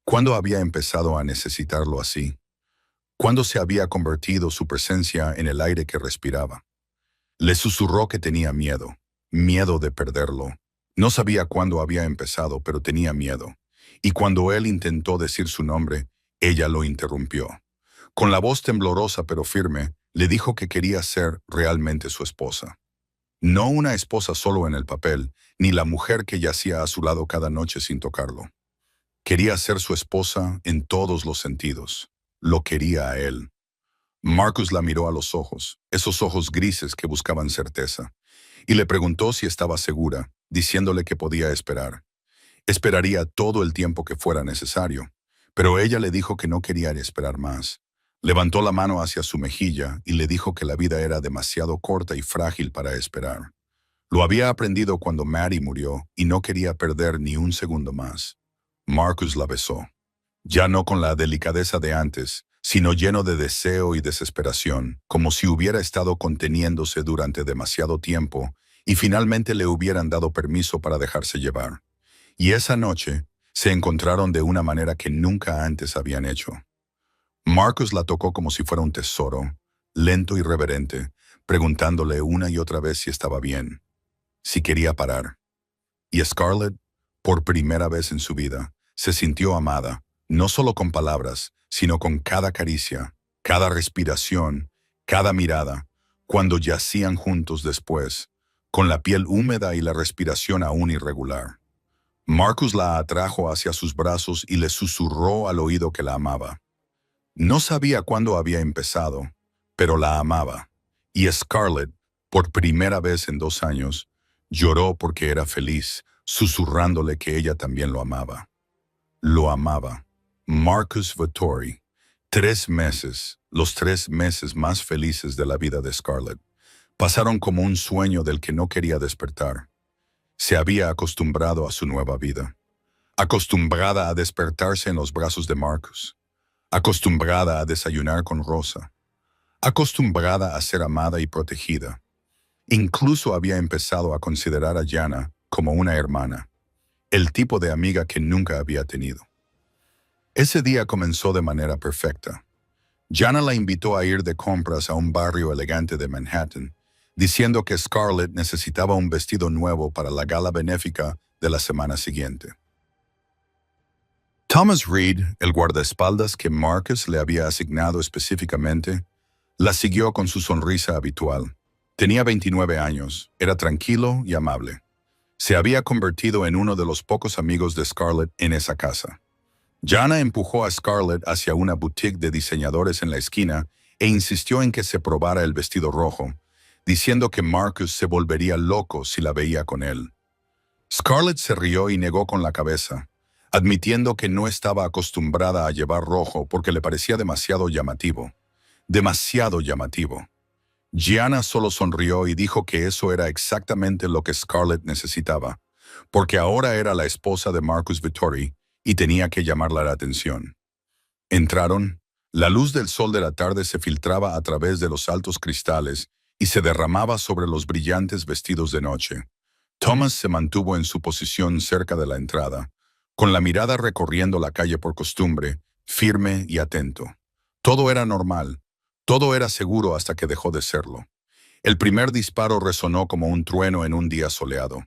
¿Cuándo había empezado a necesitarlo así? ¿Cuándo se había convertido su presencia en el aire que respiraba? Le susurró que tenía miedo, miedo de perderlo. No sabía cuándo había empezado, pero tenía miedo. Y cuando él intentó decir su nombre, ella lo interrumpió. Con la voz temblorosa pero firme, le dijo que quería ser realmente su esposa. No una esposa solo en el papel, ni la mujer que yacía a su lado cada noche sin tocarlo. Quería ser su esposa en todos los sentidos. Lo quería a él. Marcus la miró a los ojos, esos ojos grises que buscaban certeza, y le preguntó si estaba segura, diciéndole que podía esperar. Esperaría todo el tiempo que fuera necesario, pero ella le dijo que no quería esperar más. Levantó la mano hacia su mejilla y le dijo que la vida era demasiado corta y frágil para esperar. Lo había aprendido cuando Maddie murió y no quería perder ni un segundo más. Marcus la besó. Ya no con la delicadeza de antes, sino lleno de deseo y desesperación, como si hubiera estado conteniéndose durante demasiado tiempo y finalmente le hubieran dado permiso para dejarse llevar. Y esa noche se encontraron de una manera que nunca antes habían hecho. Marcus la tocó como si fuera un tesoro, lento y reverente, preguntándole una y otra vez si estaba bien, si quería parar. Y Scarlett, por primera vez en su vida, se sintió amada, no solo con palabras, sino con cada caricia, cada respiración, cada mirada, cuando yacían juntos después, con la piel húmeda y la respiración aún irregular. Marcus la atrajo hacia sus brazos y le susurró al oído que la amaba. No sabía cuándo había empezado, pero la amaba. Y Scarlett, por primera vez en 2 años, lloró porque era feliz, susurrándole que ella también lo amaba. Lo amaba. Marcus Vettori. 3 meses, los 3 meses más felices de la vida de Scarlett, pasaron como un sueño del que no quería despertar. Se había acostumbrado a su nueva vida. Acostumbrada a despertarse en los brazos de Marcus. Acostumbrada a desayunar con Rosa. Acostumbrada a ser amada y protegida. Incluso había empezado a considerar a Jana como una hermana, el tipo de amiga que nunca había tenido. Ese día comenzó de manera perfecta. Jana la invitó a ir de compras a un barrio elegante de Manhattan, diciendo que Scarlett necesitaba un vestido nuevo para la gala benéfica de la semana siguiente. Thomas Reed, el guardaespaldas que Marcus le había asignado específicamente, la siguió con su sonrisa habitual. Tenía 29 años, era tranquilo y amable. Se había convertido en uno de los pocos amigos de Scarlett en esa casa. Jana empujó a Scarlett hacia una boutique de diseñadores en la esquina e insistió en que se probara el vestido rojo, diciendo que Marcus se volvería loco si la veía con él. Scarlett se rió y negó con la cabeza, admitiendo que no estaba acostumbrada a llevar rojo porque le parecía demasiado llamativo. Demasiado llamativo. Gianna solo sonrió y dijo que eso era exactamente lo que Scarlett necesitaba, porque ahora era la esposa de Marcus Vettori y tenía que llamarle la atención. Entraron. La luz del sol de la tarde se filtraba a través de los altos cristales y se derramaba sobre los brillantes vestidos de noche. Thomas se mantuvo en su posición cerca de la entrada, con la mirada recorriendo la calle por costumbre, firme y atento. Todo era normal, todo era seguro hasta que dejó de serlo. El primer disparo resonó como un trueno en un día soleado.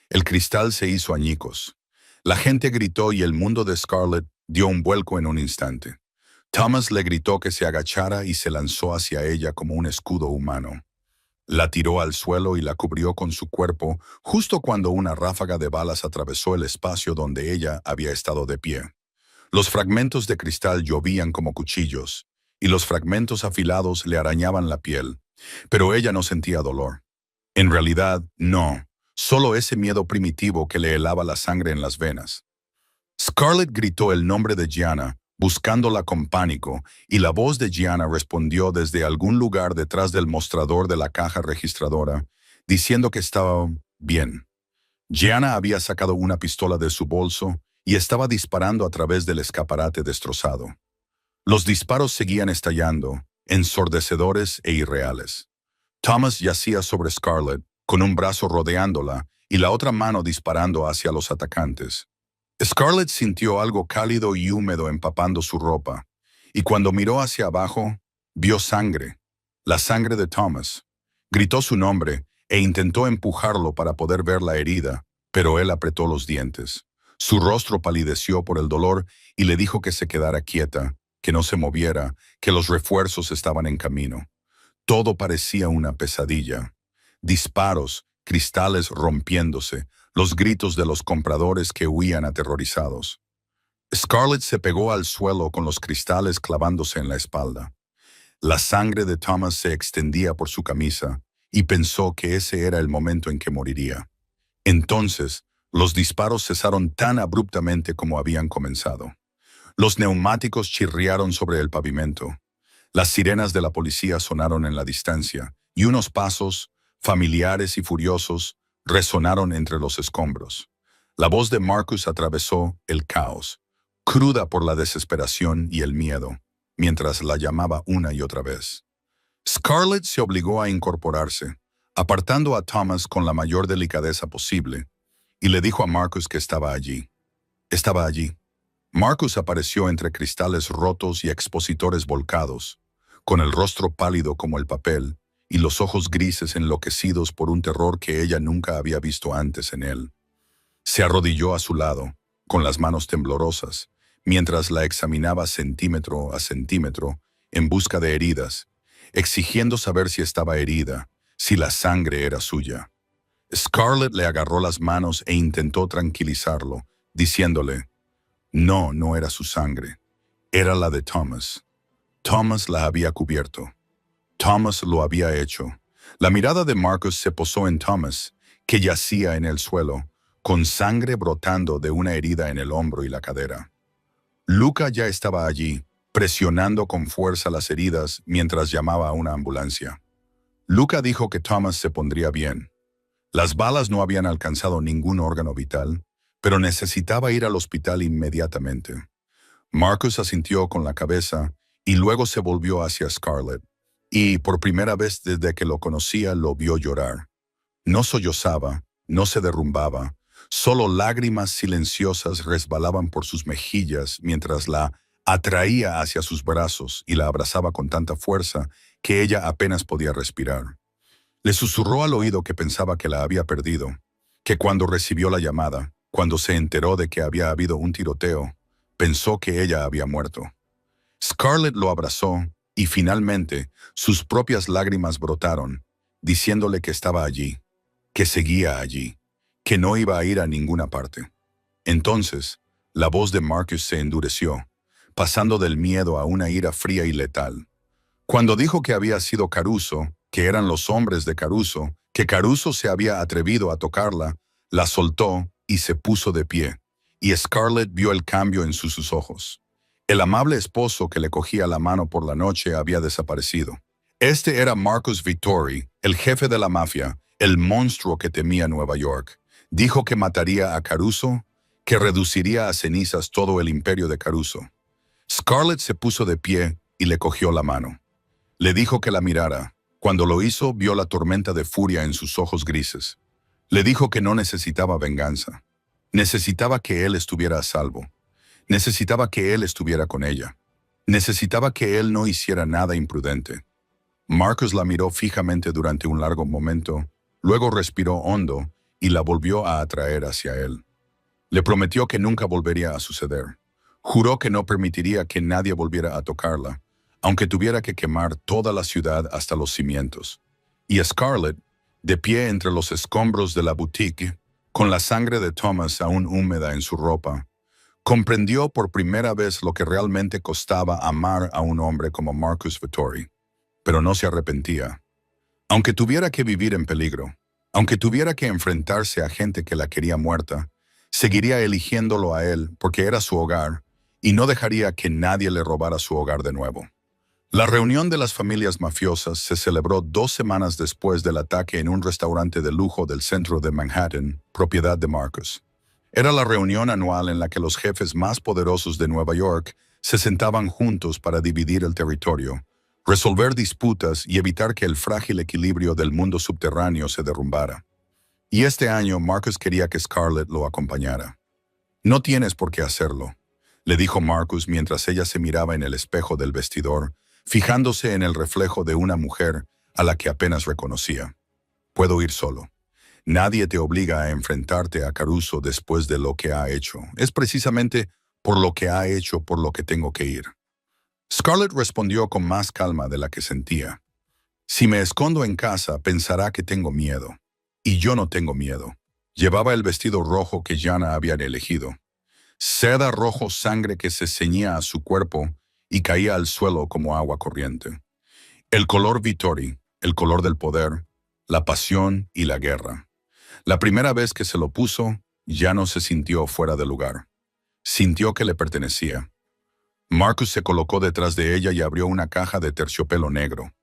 El cristal se hizo añicos. La gente gritó y el mundo de Scarlett dio un vuelco en un instante. Thomas le gritó que se agachara y se lanzó hacia ella como un escudo humano. La tiró al suelo y la cubrió con su cuerpo justo cuando una ráfaga de balas atravesó el espacio donde ella había estado de pie. Los fragmentos de cristal llovían como cuchillos, y los fragmentos afilados le arañaban la piel, pero ella no sentía dolor. En realidad, no. Solo ese miedo primitivo que le helaba la sangre en las venas. Scarlett gritó el nombre de Gianna, buscándola con pánico, y la voz de Gianna respondió desde algún lugar detrás del mostrador de la caja registradora, diciendo que estaba bien. Gianna había sacado una pistola de su bolso y estaba disparando a través del escaparate destrozado. Los disparos seguían estallando, ensordecedores e irreales. Thomas yacía sobre Scarlett, con un brazo rodeándola y la otra mano disparando hacia los atacantes. Scarlett sintió algo cálido y húmedo empapando su ropa, y cuando miró hacia abajo, vio sangre, la sangre de Thomas. Gritó su nombre e intentó empujarlo para poder ver la herida, pero él apretó los dientes. Su rostro palideció por el dolor y le dijo que se quedara quieta, que no se moviera, que los refuerzos estaban en camino. Todo parecía una pesadilla. Disparos, cristales rompiéndose, los gritos de los compradores que huían aterrorizados. Scarlett se pegó al suelo con los cristales clavándose en la espalda. La sangre de Thomas se extendía por su camisa y pensó que ese era el momento en que moriría. Entonces, los disparos cesaron tan abruptamente como habían comenzado. Los neumáticos chirriaron sobre el pavimento. Las sirenas de la policía sonaron en la distancia, y unos pasos, familiares y furiosos, resonaron entre los escombros. La voz de Marcus atravesó el caos, cruda por la desesperación y el miedo, mientras la llamaba una y otra vez. Scarlett se obligó a incorporarse, apartando a Thomas con la mayor delicadeza posible, y le dijo a Marcus que estaba allí. Estaba allí. Marcus apareció entre cristales rotos y expositores volcados, con el rostro pálido como el papel y los ojos grises enloquecidos por un terror que ella nunca había visto antes en él. Se arrodilló a su lado, con las manos temblorosas, mientras la examinaba centímetro a centímetro en busca de heridas, exigiendo saber si estaba herida, si la sangre era suya. Scarlett le agarró las manos e intentó tranquilizarlo, diciéndole, no, no era su sangre, era la de Thomas. Thomas la había cubierto. Thomas lo había hecho. La mirada de Marcus se posó en Thomas, que yacía en el suelo, con sangre brotando de una herida en el hombro y la cadera. Luca ya estaba allí, presionando con fuerza las heridas mientras llamaba a una ambulancia. Luca dijo que Thomas se pondría bien. Las balas no habían alcanzado ningún órgano vital, pero necesitaba ir al hospital inmediatamente. Marcus asintió con la cabeza y luego se volvió hacia Scarlett, y por primera vez desde que lo conocía lo vio llorar. No sollozaba, no se derrumbaba, solo lágrimas silenciosas resbalaban por sus mejillas mientras la atraía hacia sus brazos y la abrazaba con tanta fuerza que ella apenas podía respirar. Le susurró al oído que pensaba que la había perdido, que cuando recibió la llamada, cuando se enteró de que había habido un tiroteo, pensó que ella había muerto. Scarlett lo abrazó y finalmente sus propias lágrimas brotaron, diciéndole que estaba allí, que seguía allí, que no iba a ir a ninguna parte. Entonces, la voz de Marcus se endureció, pasando del miedo a una ira fría y letal. Cuando dijo que había sido Caruso, que eran los hombres de Caruso, que Caruso se había atrevido a tocarla, la soltó y se puso de pie, y Scarlett vio el cambio en sus ojos. El amable esposo que le cogía la mano por la noche había desaparecido. Este era Marcus Vittori, el jefe de la mafia, el monstruo que temía Nueva York. Dijo que mataría a Caruso, que reduciría a cenizas todo el imperio de Caruso. Scarlett se puso de pie y le cogió la mano. Le dijo que la mirara. Cuando lo hizo, vio la tormenta de furia en sus ojos grises. Le dijo que no necesitaba venganza. Necesitaba que él estuviera a salvo. Necesitaba que él estuviera con ella. Necesitaba que él no hiciera nada imprudente. Marcus la miró fijamente durante un largo momento, luego respiró hondo y la volvió a atraer hacia él. Le prometió que nunca volvería a suceder. Juró que no permitiría que nadie volviera a tocarla, aunque tuviera que quemar toda la ciudad hasta los cimientos. Y Scarlett, de pie entre los escombros de la boutique, con la sangre de Thomas aún húmeda en su ropa, comprendió por primera vez lo que realmente costaba amar a un hombre como Marcus Vittori, pero no se arrepentía. Aunque tuviera que vivir en peligro, aunque tuviera que enfrentarse a gente que la quería muerta, seguiría eligiéndolo a él porque era su hogar y no dejaría que nadie le robara su hogar de nuevo. La reunión de las familias mafiosas se celebró 2 semanas después del ataque en un restaurante de lujo del centro de Manhattan, propiedad de Marcus. Era la reunión anual en la que los jefes más poderosos de Nueva York se sentaban juntos para dividir el territorio, resolver disputas y evitar que el frágil equilibrio del mundo subterráneo se derrumbara. Y este año Marcus quería que Scarlett lo acompañara. «No tienes por qué hacerlo», le dijo Marcus mientras ella se miraba en el espejo del vestidor, fijándose en el reflejo de una mujer a la que apenas reconocía. «Puedo ir solo. Nadie te obliga a enfrentarte a Caruso después de lo que ha hecho. Es precisamente por lo que ha hecho por lo que tengo que ir». Scarlett respondió con más calma de la que sentía. «Si me escondo en casa, pensará que tengo miedo. Y yo no tengo miedo». Llevaba el vestido rojo que Jana había elegido. Seda rojo sangre que se ceñía a su cuerpo y caía al suelo como agua corriente. El color Vittori, el color del poder, la pasión y la guerra. La primera vez que se lo puso, ya no se sintió fuera de lugar. Sintió que le pertenecía. Marcus se colocó detrás de ella y abrió una caja de terciopelo negro.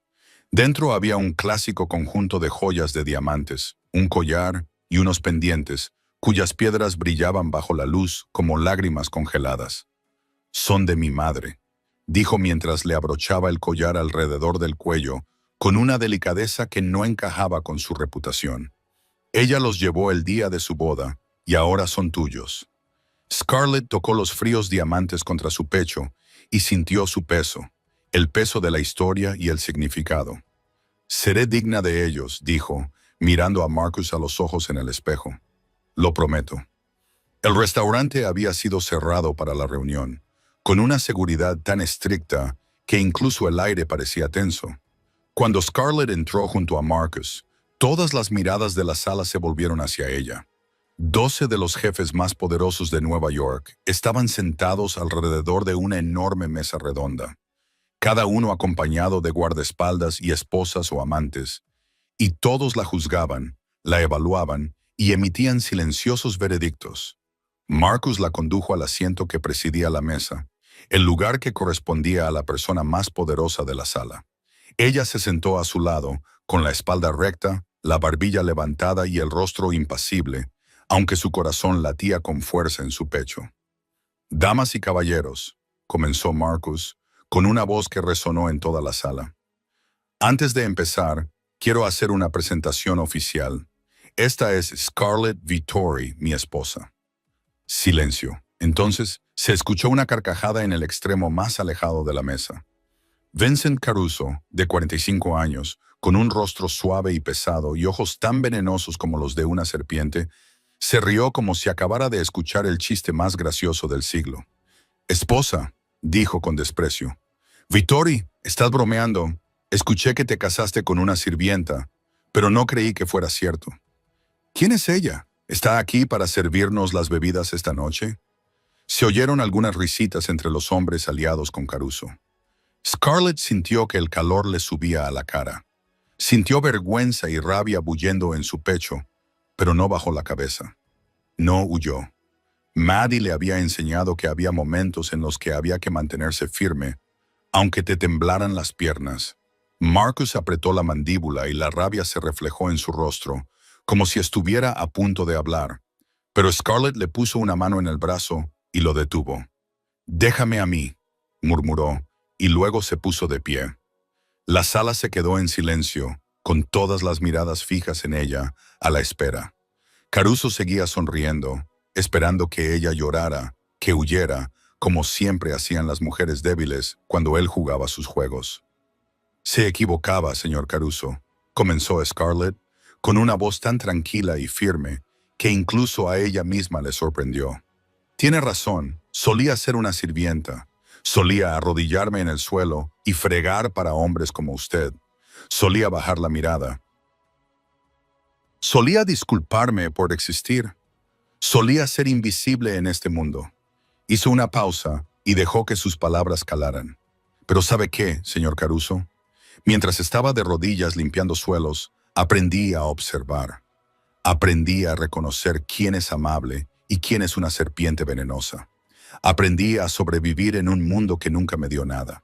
Dentro había un clásico conjunto de joyas de diamantes, un collar y unos pendientes, cuyas piedras brillaban bajo la luz como lágrimas congeladas. «Son de mi madre», dijo mientras le abrochaba el collar alrededor del cuello, con una delicadeza que no encajaba con su reputación. «Ella los llevó el día de su boda, y ahora son tuyos». Scarlett tocó los fríos diamantes contra su pecho y sintió su peso, el peso de la historia y el significado. «Seré digna de ellos», dijo, mirando a Marcus a los ojos en el espejo. «Lo prometo». El restaurante había sido cerrado para la reunión, con una seguridad tan estricta que incluso el aire parecía tenso. Cuando Scarlett entró junto a Marcus, todas las miradas de la sala se volvieron hacia ella. 12 de los jefes más poderosos de Nueva York estaban sentados alrededor de una enorme mesa redonda, cada uno acompañado de guardaespaldas y esposas o amantes, y todos la juzgaban, la evaluaban y emitían silenciosos veredictos. Marcus la condujo al asiento que presidía la mesa, el lugar que correspondía a la persona más poderosa de la sala. Ella se sentó a su lado, con la espalda recta, la barbilla levantada y el rostro impasible, aunque su corazón latía con fuerza en su pecho. «Damas y caballeros», comenzó Marcus, con una voz que resonó en toda la sala. «Antes de empezar, quiero hacer una presentación oficial. Esta es Scarlett Vittori, mi esposa». Silencio. Entonces, se escuchó una carcajada en el extremo más alejado de la mesa. Vincent Caruso, de 45 años, con un rostro suave y pesado y ojos tan venenosos como los de una serpiente, se rió como si acabara de escuchar el chiste más gracioso del siglo. «Esposa», dijo con desprecio. «Vittori, estás bromeando. Escuché que te casaste con una sirvienta, pero no creí que fuera cierto». «¿Quién es ella? ¿Está aquí para servirnos las bebidas esta noche?» Se oyeron algunas risitas entre los hombres aliados con Caruso. Scarlett sintió que el calor le subía a la cara. Sintió vergüenza y rabia bullendo en su pecho, pero no bajó la cabeza. No huyó. Maddie le había enseñado que había momentos en los que había que mantenerse firme, aunque te temblaran las piernas. Marcus apretó la mandíbula y la rabia se reflejó en su rostro, como si estuviera a punto de hablar, pero Scarlett le puso una mano en el brazo y lo detuvo. «Déjame a mí», murmuró, y luego se puso de pie. La sala se quedó en silencio, con todas las miradas fijas en ella, a la espera. Caruso seguía sonriendo, esperando que ella llorara, que huyera, como siempre hacían las mujeres débiles cuando él jugaba sus juegos. «Se equivocaba, señor Caruso», comenzó Scarlett, con una voz tan tranquila y firme que incluso a ella misma le sorprendió. «Tiene razón, solía ser una sirvienta. Solía arrodillarme en el suelo y fregar para hombres como usted. Solía bajar la mirada. Solía disculparme por existir. Solía ser invisible en este mundo». Hizo una pausa y dejó que sus palabras calaran. «Pero ¿sabe qué, señor Caruso? Mientras estaba de rodillas limpiando suelos, aprendí a observar. Aprendí a reconocer quién es amable y quién es una serpiente venenosa. Aprendí a sobrevivir en un mundo que nunca me dio nada».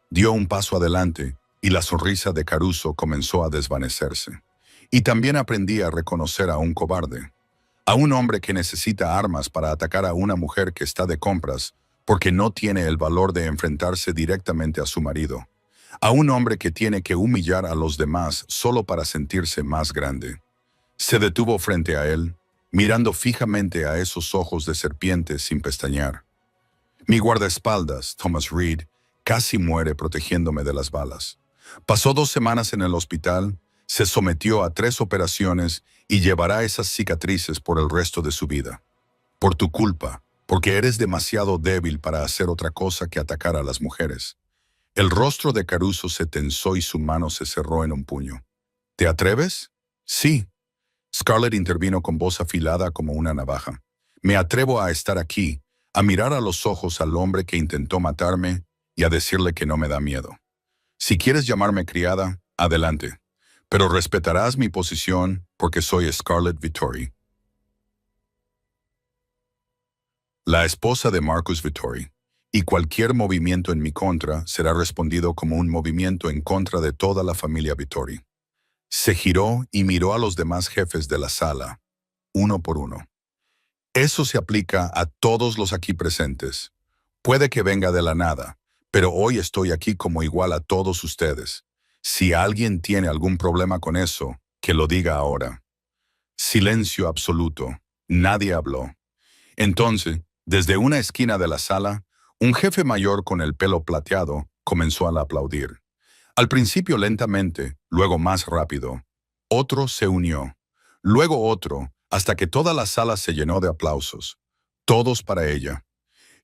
Dio un paso adelante y la sonrisa de Caruso comenzó a desvanecerse. «Y también aprendí a reconocer a un cobarde. A un hombre que necesita armas para atacar a una mujer que está de compras porque no tiene el valor de enfrentarse directamente a su marido. A un hombre que tiene que humillar a los demás solo para sentirse más grande». Se detuvo frente a él, mirando fijamente a esos ojos de serpiente sin pestañear. «Mi guardaespaldas, Thomas Reed, casi muere protegiéndome de las balas. Pasó 2 semanas en el hospital, se sometió a 3 operaciones y llevará esas cicatrices por el resto de su vida. Por tu culpa, porque eres demasiado débil para hacer otra cosa que atacar a las mujeres». El rostro de Caruso se tensó y su mano se cerró en un puño. «¿Te atreves?» «Sí». Scarlett intervino con voz afilada como una navaja. «Me atrevo a estar aquí, a mirar a los ojos al hombre que intentó matarme y a decirle que no me da miedo. Si quieres llamarme criada, adelante, pero respetarás mi posición porque soy Scarlett Vittori». La esposa de Marcus Vittori, y cualquier movimiento en mi contra será respondido como un movimiento en contra de toda la familia Vittori. Se giró y miró a los demás jefes de la sala, uno por uno. Eso se aplica a todos los aquí presentes. Puede que venga de la nada, pero hoy estoy aquí como igual a todos ustedes. Si alguien tiene algún problema con eso, que lo diga ahora. Silencio absoluto. Nadie habló. Entonces, desde una esquina de la sala, un jefe mayor con el pelo plateado comenzó a aplaudir. Al principio lentamente, luego más rápido. Otro se unió. Luego otro, hasta que toda la sala se llenó de aplausos. Todos para ella.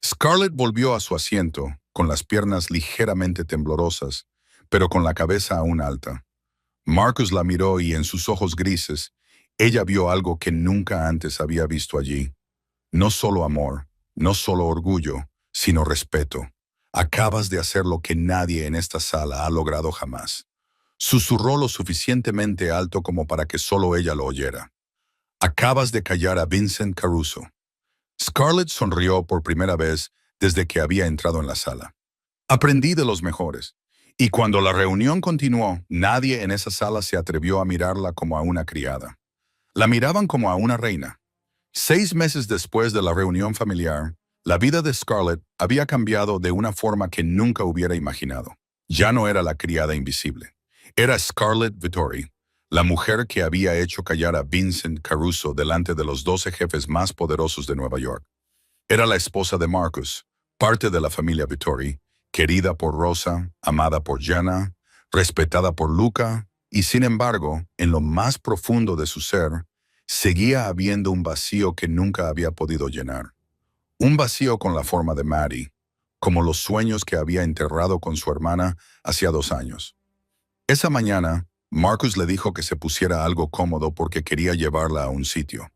Scarlett volvió a su asiento, con las piernas ligeramente temblorosas, pero con la cabeza aún alta. Marcus la miró y en sus ojos grises, ella vio algo que nunca antes había visto allí. No solo amor, no solo orgullo, sino respeto. Acabas de hacer lo que nadie en esta sala ha logrado jamás. Susurró lo suficientemente alto como para que solo ella lo oyera. Acabas de callar a Vincent Caruso. Scarlett sonrió por primera vez desde que había entrado en la sala. Aprendí de los mejores. Y cuando la reunión continuó, nadie en esa sala se atrevió a mirarla como a una criada. La miraban como a una reina. 6 meses después de la reunión familiar, la vida de Scarlett había cambiado de una forma que nunca hubiera imaginado. Ya no era la criada invisible. Era Scarlett Vittori, la mujer que había hecho callar a Vincent Caruso delante de los 12 jefes más poderosos de Nueva York. Era la esposa de Marcus, parte de la familia Vittori, querida por Rosa, amada por Jenna, respetada por Luca, y sin embargo, en lo más profundo de su ser, seguía habiendo un vacío que nunca había podido llenar. Un vacío con la forma de Maddie, como los sueños que había enterrado con su hermana hacía 2 años. Esa mañana, Marcus le dijo que se pusiera algo cómodo porque quería llevarla a un sitio.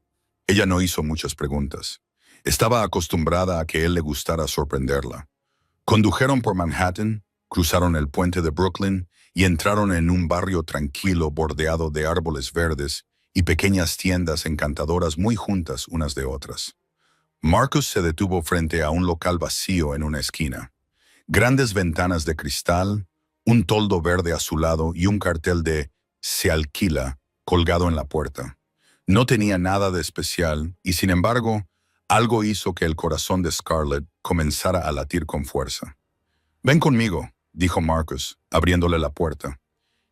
Ella no hizo muchas preguntas. Estaba acostumbrada a que él le gustara sorprenderla. Condujeron por Manhattan, cruzaron el puente de Brooklyn y entraron en un barrio tranquilo bordeado de árboles verdes y pequeñas tiendas encantadoras muy juntas unas de otras. Marcus se detuvo frente a un local vacío en una esquina. Grandes ventanas de cristal, un toldo verde azulado y un cartel de «Se alquila» colgado en la puerta. No tenía nada de especial y, sin embargo, algo hizo que el corazón de Scarlett comenzara a latir con fuerza. «Ven conmigo», dijo Marcus, abriéndole la puerta.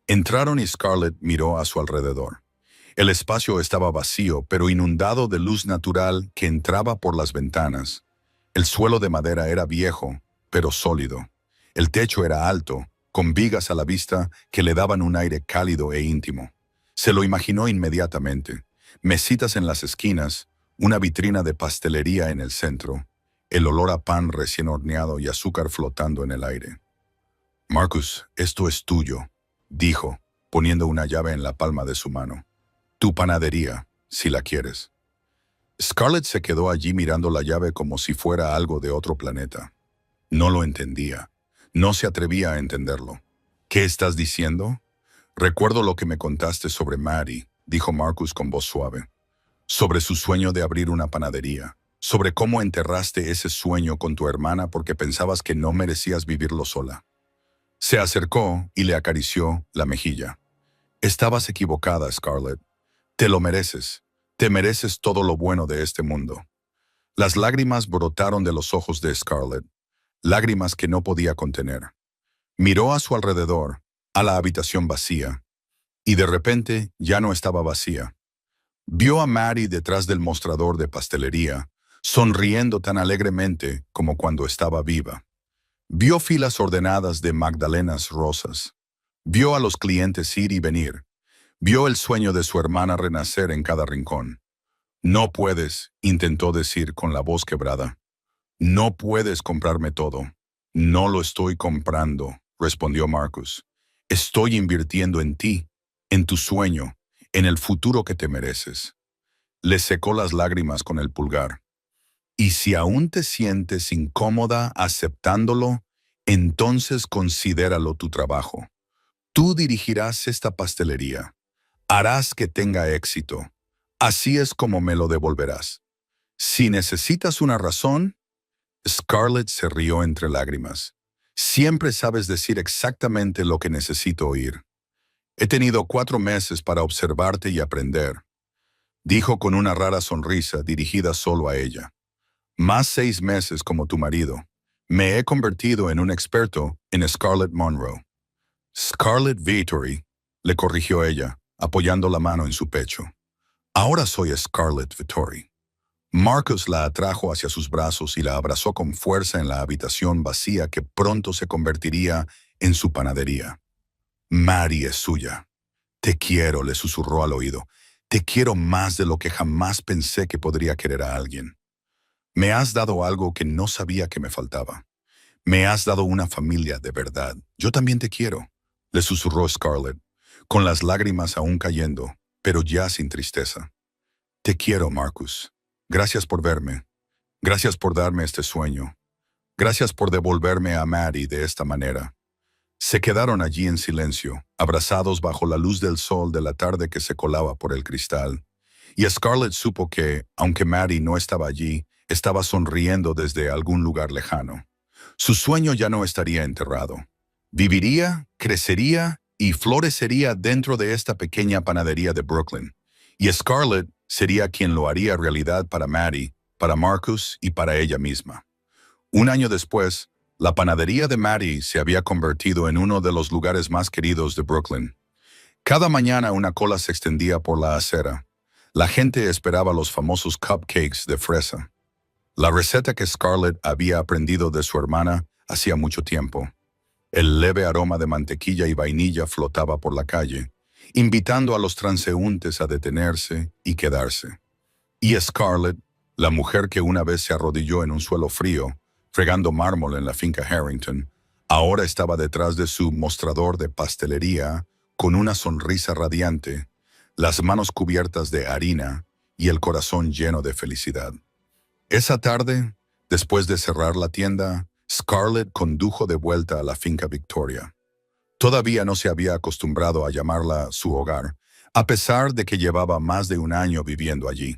Entraron y Scarlett miró a su alrededor. El espacio estaba vacío, pero inundado de luz natural que entraba por las ventanas. El suelo de madera era viejo, pero sólido. El techo era alto, con vigas a la vista que le daban un aire cálido e íntimo. Se lo imaginó inmediatamente. Mesitas en las esquinas, una vitrina de pastelería en el centro, el olor a pan recién horneado y azúcar flotando en el aire. «Marcus, esto es tuyo», dijo, poniendo una llave en la palma de su mano. «Tu panadería, si la quieres». Scarlett se quedó allí mirando la llave como si fuera algo de otro planeta. No lo entendía. No se atrevía a entenderlo. «¿Qué estás diciendo?» «Recuerdo lo que me contaste sobre Maddie», dijo Marcus con voz suave. «Sobre su sueño de abrir una panadería. Sobre cómo enterraste ese sueño con tu hermana porque pensabas que no merecías vivirlo sola». Se acercó y le acarició la mejilla. «Estabas equivocada, Scarlett. Te lo mereces. Te mereces todo lo bueno de este mundo». Las lágrimas brotaron de los ojos de Scarlett, lágrimas que no podía contener. Miró a su alrededor, a la habitación vacía, y de repente ya no estaba vacía. Vio a Maddie detrás del mostrador de pastelería, sonriendo tan alegremente como cuando estaba viva. Vio filas ordenadas de magdalenas rosas. Vio a los clientes ir y venir. Vio el sueño de su hermana renacer en cada rincón. «No puedes», intentó decir con la voz quebrada. «No puedes comprarme todo». «No lo estoy comprando», respondió Marcus. «Estoy invirtiendo en ti, en tu sueño, en el futuro que te mereces». Le secó las lágrimas con el pulgar. «Y si aún te sientes incómoda aceptándolo, entonces considéralo tu trabajo. Tú dirigirás esta pastelería. Harás que tenga éxito. Así es como me lo devolverás. Si necesitas una razón». Scarlett se rió entre lágrimas. «Siempre sabes decir exactamente lo que necesito oír. He tenido 4 meses para observarte y aprender. dijo con una rara sonrisa dirigida solo a ella. Más 6 meses como tu marido. Me he convertido en un experto en Scarlett Monroe. Scarlett Victory, le corrigió ella, apoyando la mano en su pecho. Ahora soy Scarlett Victory. Marcus la atrajo hacia sus brazos y la abrazó con fuerza en la habitación vacía que pronto se convertiría en su panadería. Mary es suya. Te quiero, le susurró al oído. Te quiero más de lo que jamás pensé que podría querer a alguien. Me has dado algo que no sabía que me faltaba. Me has dado una familia de verdad. Yo también te quiero, le susurró Scarlett, con las lágrimas aún cayendo, pero ya sin tristeza. Te quiero, Marcus. Gracias por verme. Gracias por darme este sueño. Gracias por devolverme a Mary de esta manera. Se quedaron allí en silencio, abrazados bajo la luz del sol de la tarde que se colaba por el cristal. Y Scarlett supo que, aunque Mary no estaba allí, estaba sonriendo desde algún lugar lejano. Su sueño ya no estaría enterrado. Viviría, crecería y florecería dentro de esta pequeña panadería de Brooklyn. Y Scarlett sería quien lo haría realidad para Mary, para Marcus y para ella misma. Un año después, la panadería de Mary se había convertido en uno de los lugares más queridos de Brooklyn. Cada mañana una cola se extendía por la acera. La gente esperaba los famosos cupcakes de fresa. La receta que Scarlett había aprendido de su hermana hacía mucho tiempo. El leve aroma de mantequilla y vainilla flotaba por la calle, invitando a los transeúntes a detenerse y quedarse. Y Scarlett, la mujer que una vez se arrodilló en un suelo frío, fregando mármol en la finca Harrington, ahora estaba detrás de su mostrador de pastelería con una sonrisa radiante, las manos cubiertas de harina y el corazón lleno de felicidad. Esa tarde, después de cerrar la tienda, Scarlett condujo de vuelta a la finca Victoria. Todavía no se había acostumbrado a llamarla su hogar, a pesar de que llevaba más de un año viviendo allí.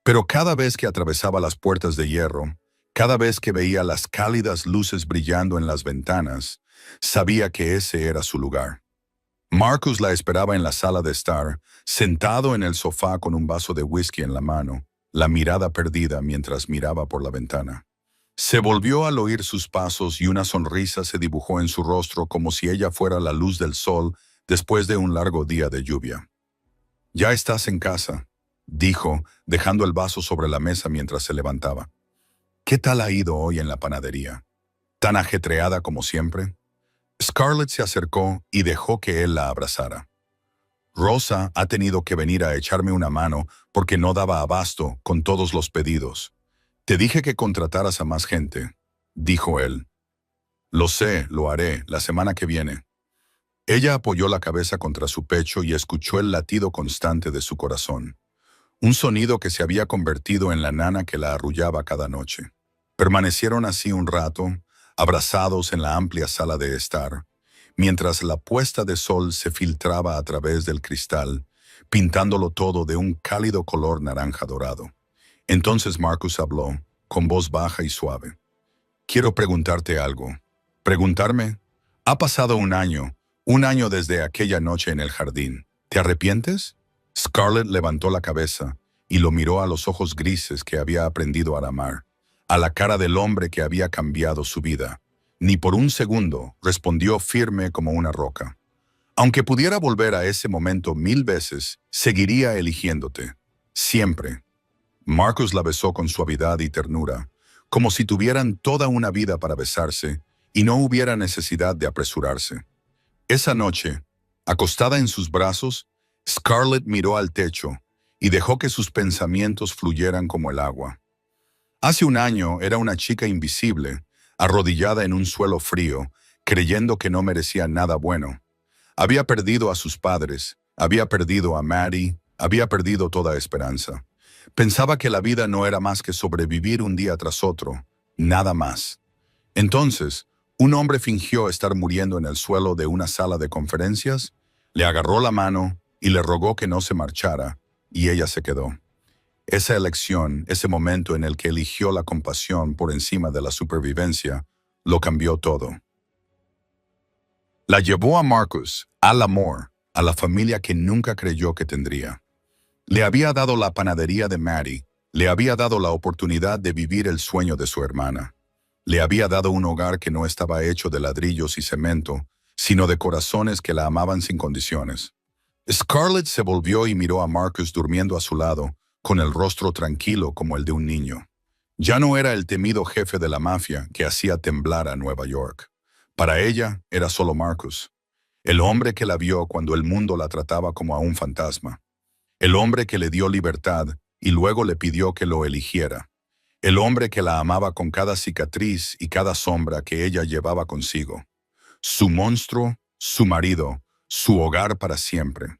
Pero cada vez que atravesaba las puertas de hierro, cada vez que veía las cálidas luces brillando en las ventanas, sabía que ese era su lugar. Marcus la esperaba en la sala de estar, sentado en el sofá con un vaso de whisky en la mano, la mirada perdida mientras miraba por la ventana. Se volvió al oír sus pasos y una sonrisa se dibujó en su rostro como si ella fuera la luz del sol después de un largo día de lluvia. «Ya estás en casa», dijo, dejando el vaso sobre la mesa mientras se levantaba. «¿Qué tal ha ido hoy en la panadería? ¿Tan ajetreada como siempre?» Scarlett se acercó y dejó que él la abrazara. «Rosa ha tenido que venir a echarme una mano porque no daba abasto con todos los pedidos. Te dije que contrataras a más gente», dijo él. «Lo sé, lo haré, la semana que viene». Ella apoyó la cabeza contra su pecho y escuchó el latido constante de su corazón, un sonido que se había convertido en la nana que la arrullaba cada noche. Permanecieron así un rato, abrazados en la amplia sala de estar, mientras la puesta de sol se filtraba a través del cristal, pintándolo todo de un cálido color naranja dorado. Entonces Marcus habló, con voz baja y suave. «Quiero preguntarte algo». «¿Preguntarme?» «Ha pasado un año desde aquella noche en el jardín. ¿Te arrepientes?» Scarlett levantó la cabeza y lo miró a los ojos grises que había aprendido a amar, a la cara del hombre que había cambiado su vida. Ni por un segundo, respondió firme como una roca. «Aunque pudiera volver a ese momento 1000 veces, seguiría eligiéndote. Siempre». Marcus la besó con suavidad y ternura, como si tuvieran toda una vida para besarse y no hubiera necesidad de apresurarse. Esa noche, acostada en sus brazos, Scarlett miró al techo y dejó que sus pensamientos fluyeran como el agua. Hace un año era una chica invisible, arrodillada en un suelo frío, creyendo que no merecía nada bueno. Había perdido a sus padres, había perdido a Mary, había perdido toda esperanza. Pensaba que la vida no era más que sobrevivir un día tras otro, nada más. Entonces, un hombre fingió estar muriendo en el suelo de una sala de conferencias, le agarró la mano y le rogó que no se marchara, y ella se quedó. Esa elección, ese momento en el que eligió la compasión por encima de la supervivencia, lo cambió todo. La llevó a Marcus, al amor, a la familia que nunca creyó que tendría. Le había dado la panadería de Maddie, le había dado la oportunidad de vivir el sueño de su hermana. Le había dado un hogar que no estaba hecho de ladrillos y cemento, sino de corazones que la amaban sin condiciones. Scarlett se volvió y miró a Marcus durmiendo a su lado, con el rostro tranquilo como el de un niño. Ya no era el temido jefe de la mafia que hacía temblar a Nueva York. Para ella era solo Marcus, el hombre que la vio cuando el mundo la trataba como a un fantasma. El hombre que le dio libertad y luego le pidió que lo eligiera. El hombre que la amaba con cada cicatriz y cada sombra que ella llevaba consigo. Su monstruo, su marido, su hogar para siempre.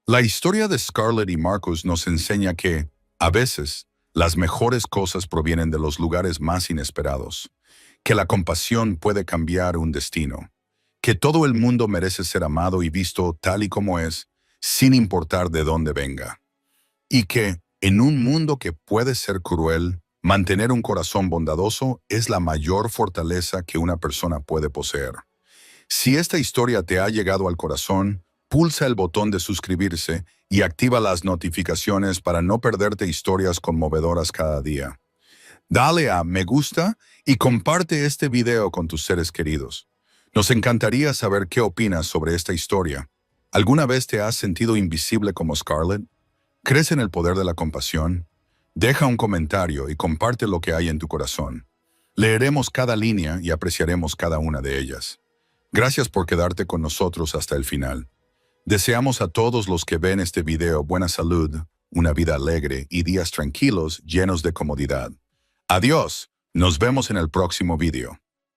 La historia de Scarlett y Marcus nos enseña que, a veces, las mejores cosas provienen de los lugares más inesperados, que la compasión puede cambiar un destino, que todo el mundo merece ser amado y visto tal y como es, sin importar de dónde venga, y que, en un mundo que puede ser cruel, mantener un corazón bondadoso es la mayor fortaleza que una persona puede poseer. Si esta historia te ha llegado al corazón, pulsa el botón de suscribirse y activa las notificaciones para no perderte historias conmovedoras cada día. Dale a me gusta y comparte este video con tus seres queridos. Nos encantaría saber qué opinas sobre esta historia. ¿Alguna vez te has sentido invisible como Scarlett? ¿Crees en el poder de la compasión? Deja un comentario y comparte lo que hay en tu corazón. Leeremos cada línea y apreciaremos cada una de ellas. Gracias por quedarte con nosotros hasta el final. Deseamos a todos los que ven este video buena salud, una vida alegre y días tranquilos llenos de comodidad. Adiós, nos vemos en el próximo video.